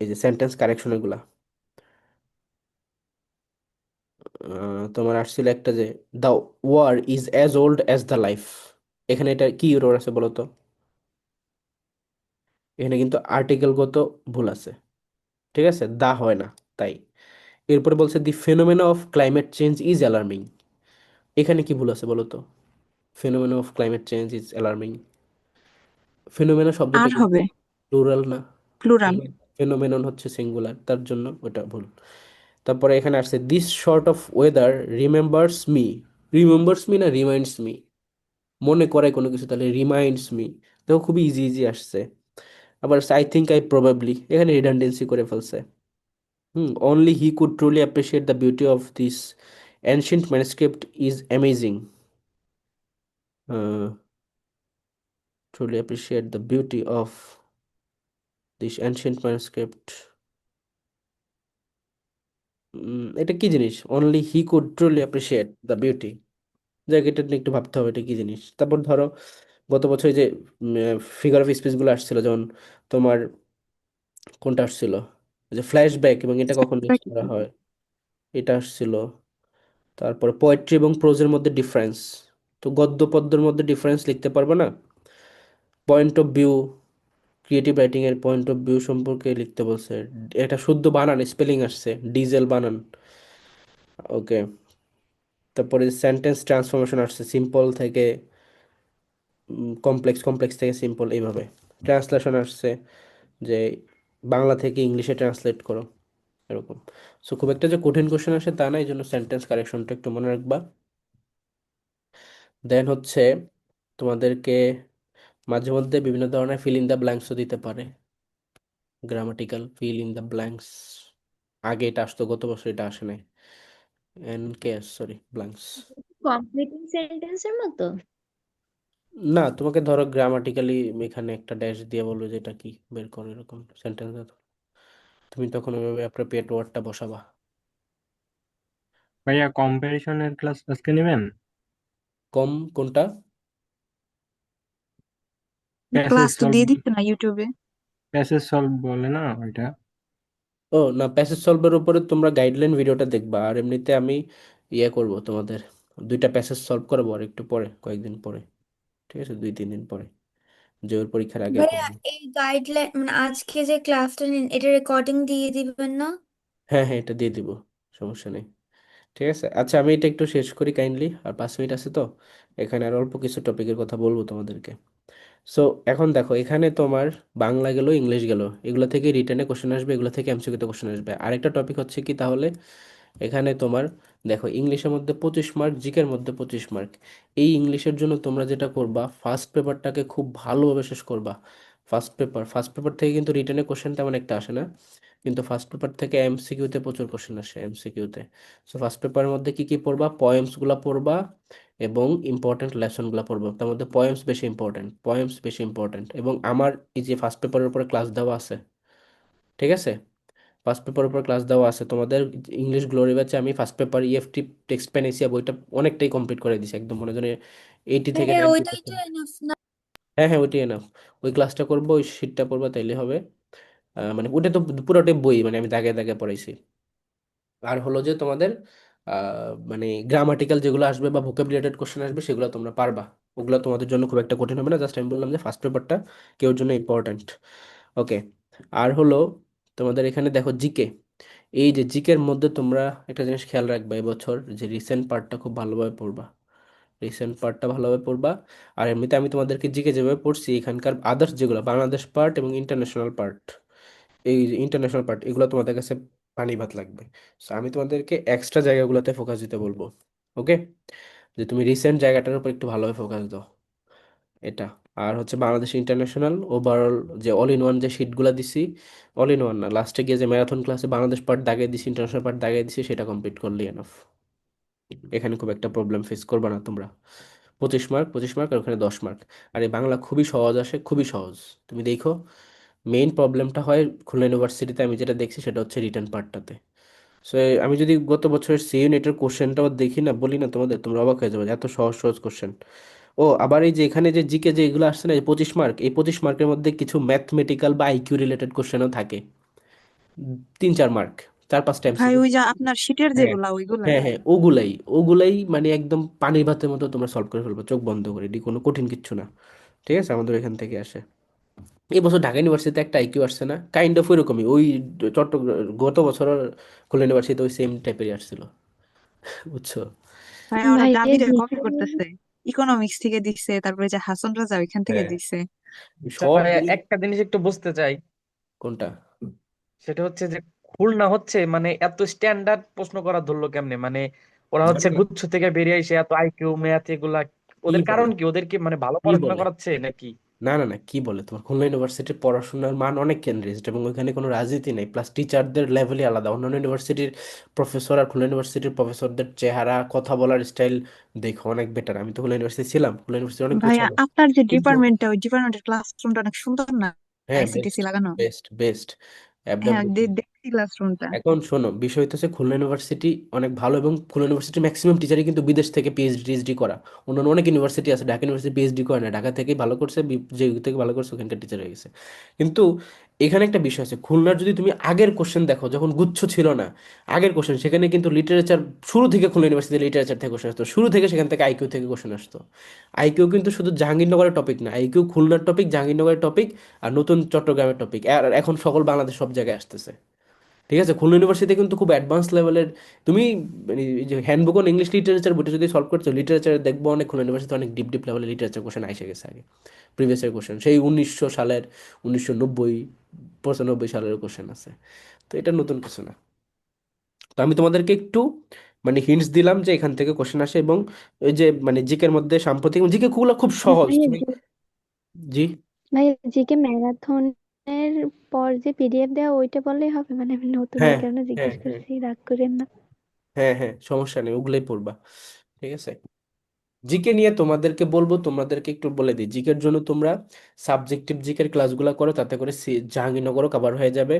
Speaker 1: এই যে সেন্টেন্স কারেকশন এগুলা, তোমার আসছিল একটা যে the war is as old as the life. এখানে এটা কি ইউরোর আছে বলো তো? এখানে কিন্তু আর্টিকেলগত ভুল আছে, ঠিক আছে? দা হয় না, তাই। এরপরে বলছে the phenomena of climate change is alarming. এখানে কি ভুল আছে বলো তো? Phenomena of climate change is alarming, phenomena শব্দটা
Speaker 8: আর
Speaker 1: কিন্তু
Speaker 8: হবে
Speaker 1: প্লুরাল না,
Speaker 8: প্লুরাল।
Speaker 1: ফেনোমেনন হচ্ছে সিঙ্গুলার, তার জন্য ওটা ভুল। তারপরে এখানে আসছে this short of weather remembers me, remembers me না রিমাইন্ডস মি, মনে করে কোনো কিছু, তাহলে রিমাইন্ডস মি। দেখো খুবই ইজি ইজি আসছে। আবার আই থিঙ্ক আই প্রবাবলি, এখানে রিডান্ডেন্সি করে ফেলছে। Only he could truly appreciate the beauty of this ancient manuscript is amazing, truly appreciate the beauty of this ancient manuscript. এটা কি জিনিস? Only he could truly appreciate the beauty, যাক এটা নিয়ে একটু ভাবতে হবে এটা কি জিনিস। তারপর ধরো গত বছর যে ফিগার অফ স্পিচগুলো আসছিল, যেমন তোমার কোনটা আসছিল, ওই যে ফ্ল্যাশব্যাক, এবং এটা কখন ইউজ করা হয়, এটা আসছিল। তারপর পোয়েট্রি এবং প্রোজের মধ্যে ডিফারেন্স, তো গদ্য পদ্যের মধ্যে ডিফারেন্স লিখতে পারবে না, point of view, creative writing এর পয়েন্ট অফ ভিউ সম্পর্কে লিখতে বলছে। এটা শুদ্ধ বানান, স্পেলিং আসছে ডিজেল বানান, ওকে। তারপরে সেন্টেন্স ট্রান্সফরমেশন আসছে, সিম্পল থেকে কমপ্লেক্স, কমপ্লেক্স থেকে সিম্পল, এইভাবে। ট্রান্সলেশন আসছে, যে বাংলা থেকে ইংলিশে ট্রান্সলেট করো, এরকম। সো খুব একটা যে কঠিন কোশ্চেন আসে তা না, এই জন্য সেন্টেন্স কারেকশনটা একটু মনে রাখবা। দেন হচ্ছে তোমাদেরকে মাঝে মধ্যে বিভিন্ন ধরনের ফিল ইন দ্য ব্ল্যাঙ্কসও দিতে পারে, grammatical fill in the blanks. আগে এটা আসতো, গত বছর এটা আসে নাই, N K sorry blanks.
Speaker 9: Completing সেন্টেন্সের মতো।
Speaker 1: না, তোমাকে ধরো গ্রামাটিক্যালি এখানে একটা ড্যাশ দিয়ে বলবো যে এটা কি, বের করো, এরকম সেন্টেন্স, তুমি তখন ওইভাবে অ্যাপ্রোপ্রিয়েট ওয়ার্ডটা বসাবা।
Speaker 10: ভাইয়া কম্পারিশনের ক্লাস আজকে নেবেন?
Speaker 1: কম কোনটা?
Speaker 10: প্যাসেজ
Speaker 8: ক্লাস তো
Speaker 10: সলভ,
Speaker 8: দিয়ে দিচ্ছে না ইউটিউবে।
Speaker 10: প্যাসেজ সলভ বলে না ওইটা?
Speaker 1: ও না, প্যাসেজ সলভের উপরে তোমরা গাইডলাইন ভিডিওটা দেখবা, আর এমনিতে আমি ইয়ে করব তোমাদের, দুইটা প্যাসেজ সলভ করবো আর একটু পরে, কয়েকদিন পরে, ঠিক আছে, 2-3 দিন পরে, যে ওর পরীক্ষার আগে
Speaker 5: ভাইয়া
Speaker 1: করবো।
Speaker 5: এই গাইডলাইন মানে আজকে যে ক্লাসটা নিন এটা রেকর্ডিং দিয়ে দিবেন না?
Speaker 1: হ্যাঁ হ্যাঁ, এটা দিয়ে দিব, সমস্যা নেই। ঠিক আছে, আচ্ছা আমি এটা একটু শেষ করি কাইন্ডলি, আর 5 মিনিট আছে তো, এখানে আর অল্প কিছু টপিকের কথা বলবো তোমাদেরকে। সো এখন দেখো, এখানে তোমার বাংলা গেল, ইংলিশ গেল, এগুলো থেকে রিটেনে কোশ্চেন আসবে, এগুলো থেকে এমসিকিউতে কোশ্চেন আসবে। আরেকটা টপিক হচ্ছে কি তাহলে, এখানে তোমার দেখো ইংলিশের মধ্যে 25 মার্ক, জিকের মধ্যে 25 মার্ক। এই ইংলিশের জন্য তোমরা যেটা করবা, ফার্স্ট পেপারটাকে খুব ভালোভাবে শেষ করবা। ফার্স্ট পেপার থেকে কিন্তু রিটেনে কোশ্চেন তেমন একটা আসে না, কিন্তু ফার্স্ট পেপার থেকে এমসিকিউতে প্রচুর কোশ্চেন আসে এমসিকিউতে। সো ফার্স্ট পেপারের মধ্যে কি কি পড়বা, পয়েমসগুলো পড়বা এবং ইম্পর্টেন্ট লেসনগুলো পড়বা। তার মধ্যে পয়েমস বেশি ইম্পর্টেন্ট এবং আমার এই যে ফার্স্ট পেপারের উপরে ক্লাস দেওয়া আছে, ঠিক আছে? ফার্স্ট পেপারের উপর ক্লাস দেওয়া আছে তোমাদের। ইংলিশ গ্লোরি ব্যাচে আমি ফার্স্ট পেপার ইএফটি টেক্সট পেন এসিয়া বইটা অনেকটাই কমপ্লিট করে দিছি, একদম মনে হয় 80 থেকে
Speaker 5: হ্যাঁ
Speaker 1: 90
Speaker 5: ওইটাই তো এনাফ না।
Speaker 1: হ্যাঁ হ্যাঁ, ওইটাই এনাফ। ওই ক্লাসটা করবো, ওই শিটটা পড়বা, তাইলে হবে। মানে ওটা তো পুরোটাই বই, মানে আমি দাগে দাগে পড়াইছি। আর হলো যে তোমাদের মানে গ্রামাটিক্যাল যেগুলো আসবে বা ভোকাবুলারি রিলেটেড কোশ্চেন আসবে সেগুলো তোমরা পারবা। ওগুলো তোমাদের জন্য খুব একটা কঠিন হবে না, জাস্ট আমি বললাম যে ফার্স্ট পেপারটা কেউর জন্য ইম্পর্ট্যান্ট। ওকে। আর হলো তোমাদের এখানে দেখো জিকে, এই যে জিকের মধ্যে তোমরা একটা জিনিস খেয়াল রাখবা এবছর, যে রিসেন্ট পার্টটা খুব ভালোভাবে পড়বা। রিসেন্ট পার্টটা ভালোভাবে পড়বা। আর এমনিতে আমি তোমাদেরকে জিকে যেভাবে পড়ছি, এখানকার আদার্স যেগুলো বাংলাদেশ পার্ট এবং ইন্টারন্যাশনাল পার্ট, এই ইন্টারন্যাশনাল পার্ট এগুলো তোমাদের কাছে পানি ভাত লাগবে। সো আমি তোমাদেরকে এক্সট্রা জায়গাগুলোতে ফোকাস দিতে বলবো। ওকে, যে তুমি রিসেন্ট জায়গাটার উপর একটু ভালোভাবে ফোকাস দাও, এটা। আর হচ্ছে বাংলাদেশ ইন্টারন্যাশনাল ওভারঅল যে অল ইন ওয়ান যে শিটগুলো দিছি, অল ইন ওয়ান না, লাস্টে গিয়ে যে ম্যারাথন ক্লাসে বাংলাদেশ পার্ট দাগিয়ে দিছি, ইন্টারন্যাশনাল পার্ট দাগিয়ে দিছি, সেটা কমপ্লিট করলেই এনাফ। এখানে খুব একটা প্রবলেম ফেস করবে না তোমরা। 25 মার্ক, 25 মার্ক, আর ওখানে 10 মার্ক। আর এই বাংলা খুবই সহজ আসে, খুবই সহজ। তুমি দেখো, মেইন প্রবলেমটা হয় খুলনা ইউনিভার্সিটিতে, আমি যেটা দেখছি সেটা হচ্ছে রিটার্ন পার্টটাতে। সো আমি যদি গত বছরের সি ইউনিটের কোশ্চেনটাও দেখি না, বলি না তোমাদের, তোমরা অবাক হয়ে যাবে, এত সহজ সহজ কোশ্চেন। ও আবার এই যে এখানে যে জিকে যে এগুলো আসছে না, এই 25 মার্ক, এই 25 মার্কের মধ্যে কিছু ম্যাথমেটিক্যাল বা আইকিউ রিলেটেড কোশ্চেনও থাকে, 3-4 মার্ক, 4-5টা
Speaker 8: ভাই
Speaker 1: এমসিকিউ।
Speaker 8: ওই যে আপনার শীটের
Speaker 1: হ্যাঁ
Speaker 8: যেগুলা ওইগুলাই।
Speaker 1: হ্যাঁ হ্যাঁ, ওগুলাই ওগুলাই মানে একদম পানির ভাতের মতো তোমরা সলভ করে ফেলবো চোখ বন্ধ করে, এটি কোনো কঠিন কিচ্ছু না। ঠিক আছে, আমাদের এখান থেকে আসে। এই বছর ঢাকা ইউনিভার্সিটিতে একটা আইকিউ আসছে না, কাইন্ড অফ ওইরকমই, ওই চট্টগ্রাম গত বছর খুলনা ইউনিভার্সিটিতে ওই সেম টাইপেরই আসছিল, বুঝছো?
Speaker 8: ভাই ওরা
Speaker 9: ভাইয়া
Speaker 8: গাবি দিয়ে কপি
Speaker 9: জিকে
Speaker 8: করতেছে, ইকোনমিক্স থেকে দিচ্ছে, তারপরে যে হাসন রাজা ওইখান থেকে
Speaker 1: হ্যাঁ,
Speaker 8: দিচ্ছে।
Speaker 3: আচ্ছা
Speaker 1: সব
Speaker 3: ভাই,
Speaker 1: বই।
Speaker 3: একটা জিনিস একটু বুঝতে চাই।
Speaker 1: কোনটা?
Speaker 3: সেটা হচ্ছে যে খুলনা হচ্ছে মানে এত স্ট্যান্ডার্ড প্রশ্ন করা ধরলো কেমনে? মানে ওরা
Speaker 1: না
Speaker 3: হচ্ছে
Speaker 1: না,
Speaker 3: গুচ্ছ থেকে বেরিয়ে এসে এত আইকিউ ম্যাথ এগুলা,
Speaker 1: কি
Speaker 3: ওদের
Speaker 1: বলে,
Speaker 3: কারণ কি? ওদের কি মানে ভালো
Speaker 1: কি
Speaker 3: পড়াশোনা
Speaker 1: বলে,
Speaker 3: করাচ্ছে নাকি?
Speaker 1: না না না, কি বলে, তোমার খুলনা ইউনিভার্সিটির পড়াশোনার মান অনেক কেন্দ্রিত এবং ওইখানে কোনো রাজনীতি নেই, প্লাস টিচারদের লেভেলই আলাদা। অন্যান্য ইউনিভার্সিটির প্রফেসর আর খুলনা ইউনিভার্সিটির প্রফেসরদের চেহারা, কথা বলার স্টাইল দেখো অনেক বেটার। আমি তো খুলনা ইউনিভার্সিটি ছিলাম, খুলনা ইউনিভার্সিটি অনেক
Speaker 8: ভাইয়া
Speaker 1: গোছানো,
Speaker 8: আপনার যে
Speaker 1: কিন্তু
Speaker 8: ডিপার্টমেন্টটা, ওই ডিপার্টমেন্টের ক্লাসরুমটা অনেক সুন্দর না?
Speaker 1: হ্যাঁ, বেস্ট
Speaker 8: আইসিটিসি লাগানো।
Speaker 1: বেস্ট বেস্ট,
Speaker 8: হ্যাঁ দেখছি ক্লাসরুমটা।
Speaker 1: এখন শোনো, বিষয় হচ্ছে খুলনা ইউনিভার্সিটি অনেক ভালো এবং খুলনা ইউনিভার্সিটির ম্যাক্সিমাম টিচারই কিন্তু বিদেশ থেকে পিএইচডি টিএইচডি করা। অন্যান্য অনেক ইউনিভার্সিটি আছে, ঢাকা ইউনিভার্সিটি পিএইচডি করে না, ঢাকা থেকেই ভালো করছে, যে থেকে ভালো করছে ওখানকার টিচার হয়ে গেছে। কিন্তু এখানে একটা বিষয় আছে, খুলনার যদি তুমি আগের কোশ্চেন দেখো, যখন গুচ্ছ ছিল না, আগের কোশ্চেন, সেখানে কিন্তু লিটারেচার শুরু থেকে, খুলনা ইউনিভার্সিটি লিটারেচার থেকে কোশ্চেন আসতো, শুরু থেকে সেখান থেকে আইকিউ থেকে কোশ্চেন আসতো। আইকিউ কিন্তু শুধু জাহাঙ্গীরনগরের টপিক না, আইকিউ খুলনার টপিক, জাহাঙ্গীরনগরের টপিক, আর নতুন চট্টগ্রামের টপিক, আর এখন সকল বাংলাদেশ সব জায়গায় আসতেছে। ঠিক আছে, খুলনা ইউনিভার্সিটি কিন্তু খুব অ্যাডভান্স লেভেলের। তুমি মানে এই যে হ্যান্ডবুক অন ইংলিশ লিটারেচার বইটা যদি সলভ করছো, লিটারেচারে দেখবো অনেক খুলনা ইউনিভার্সিটি অনেক ডিপ ডিপ লেভেলের লিটারেচার কোশ্চেন এসে গেছে আগে, প্রিভিয়াস ইয়ার কোশ্চেন, সেই 1900 সালের, 1990 95 সালের কোশ্চেন আছে। তো এটা নতুন কিছু না। তো আমি তোমাদেরকে একটু মানে হিন্টস দিলাম যে এখান থেকে কোশ্চেন আসে, এবং ওই যে মানে জিকের মধ্যে সাম্প্রতিক জিকে খুব খুব সহজ
Speaker 9: ভাইয়া
Speaker 1: তুমি। জি,
Speaker 9: ভাইয়া জিকে ম্যারাথনের পর যে পিডিএফ দেওয়া ওইটা বললেই হবে, মানে আমি নতুন এই
Speaker 1: হ্যাঁ
Speaker 9: কারণে
Speaker 1: হ্যাঁ
Speaker 9: জিজ্ঞেস
Speaker 1: হ্যাঁ
Speaker 9: করছি, রাগ করেন না।
Speaker 1: হ্যাঁ হ্যাঁ, সমস্যা নেই, ওগুলোই পড়বা। ঠিক আছে, জিকে নিয়ে তোমাদেরকে বলবো, তোমাদেরকে একটু বলে দিই, জিকের জন্য তোমরা সাবজেক্টিভ জিকের ক্লাসগুলো করো, তাতে করে জাহাঙ্গীরনগরও কভার হয়ে যাবে।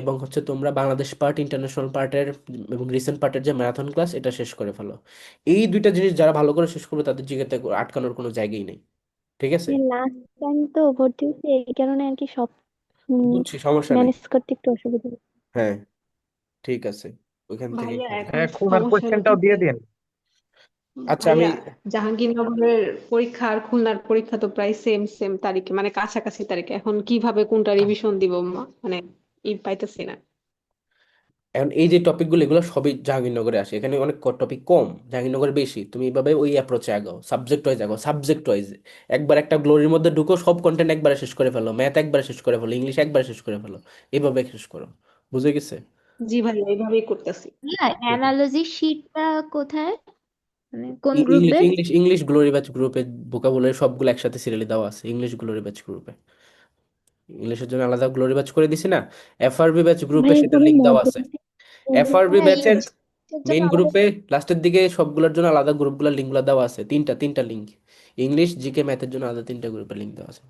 Speaker 1: এবং হচ্ছে তোমরা বাংলাদেশ পার্ট, ইন্টারন্যাশনাল পার্টের এবং রিসেন্ট পার্টের যে ম্যারাথন ক্লাস, এটা শেষ করে ফেলো। এই দুইটা জিনিস যারা ভালো করে শেষ করবে, তাদের জিকেতে আটকানোর কোনো জায়গাই নেই। ঠিক আছে,
Speaker 9: লাস্ট টাইম তো ভর্তি হচ্ছে, এই কারণে আর কি সব
Speaker 1: বুঝছি, সমস্যা নেই।
Speaker 9: ম্যানেজ করতে একটু অসুবিধা হচ্ছে।
Speaker 1: হ্যাঁ, ঠিক আছে, ওইখান থেকে
Speaker 7: ভাইয়া
Speaker 1: করো।
Speaker 7: এখন
Speaker 3: হ্যাঁ, খুলনার
Speaker 7: সমস্যা হলো কি
Speaker 3: কোশ্চেনটাও
Speaker 7: যে
Speaker 3: দিয়ে দিন।
Speaker 1: আচ্ছা, আমি
Speaker 7: ভাইয়া জাহাঙ্গীরনগরের পরীক্ষা আর খুলনার পরীক্ষা তো প্রায় সেম সেম তারিখে, মানে কাছাকাছি তারিখে। এখন কিভাবে কোনটা রিভিশন দিব মানে ই পাইতেছি না।
Speaker 1: এখন এই যে টপিকগুলো, এগুলো সবই জাহাঙ্গীরনগরে আসে, এখানে অনেক টপিক কম, জাহাঙ্গীরনগরে বেশি। তুমি এইভাবে ওই অ্যাপ্রোচে আগাও, সাবজেক্ট ওয়াইজ। একবার একটা গ্লোরির মধ্যে ঢুকো, সব কন্টেন্ট একবারে শেষ করে ফেলো, ম্যাথ একবারে শেষ করে ফেলো, ইংলিশ একবারে শেষ করে ফেলো, এইভাবে শেষ করো। বুঝে গেছে?
Speaker 7: জি ভাইয়া এইভাবেই করতেছি।
Speaker 9: ভাইয়া অ্যানালজি শিটটা কোথায়, মানে কোন
Speaker 1: ইংলিশ
Speaker 9: গ্রুপে?
Speaker 1: ইংলিশ ইংলিশ গ্লোরি ব্যাচ গ্রুপে ভোকাবুলারি সবগুলো একসাথে সিরিয়ালি দেওয়া আছে, ইংলিশ গ্লোরি ব্যাচ গ্রুপে। ইংলিশের জন্য আলাদা গ্লোরি ব্যাচ করে দিছি না, এফআরবি ব্যাচ গ্রুপে
Speaker 9: ভাইয়া
Speaker 1: সেটার
Speaker 9: তুমি
Speaker 1: লিঙ্ক দেওয়া আছে।
Speaker 9: মডেল
Speaker 1: এফআরবি
Speaker 9: হ্যাঁ
Speaker 1: ব্যাচের
Speaker 9: ইংলিশের জন্য
Speaker 1: মেইন
Speaker 9: আলাদা।
Speaker 1: গ্রুপে লাস্টের দিকে সবগুলোর জন্য আলাদা গ্রুপগুলোর লিঙ্কগুলো দেওয়া আছে, তিনটা তিনটা লিঙ্ক। ইংলিশ, জিকে, ম্যাথের জন্য আলাদা তিনটা গ্রুপের লিঙ্ক দেওয়া আছে।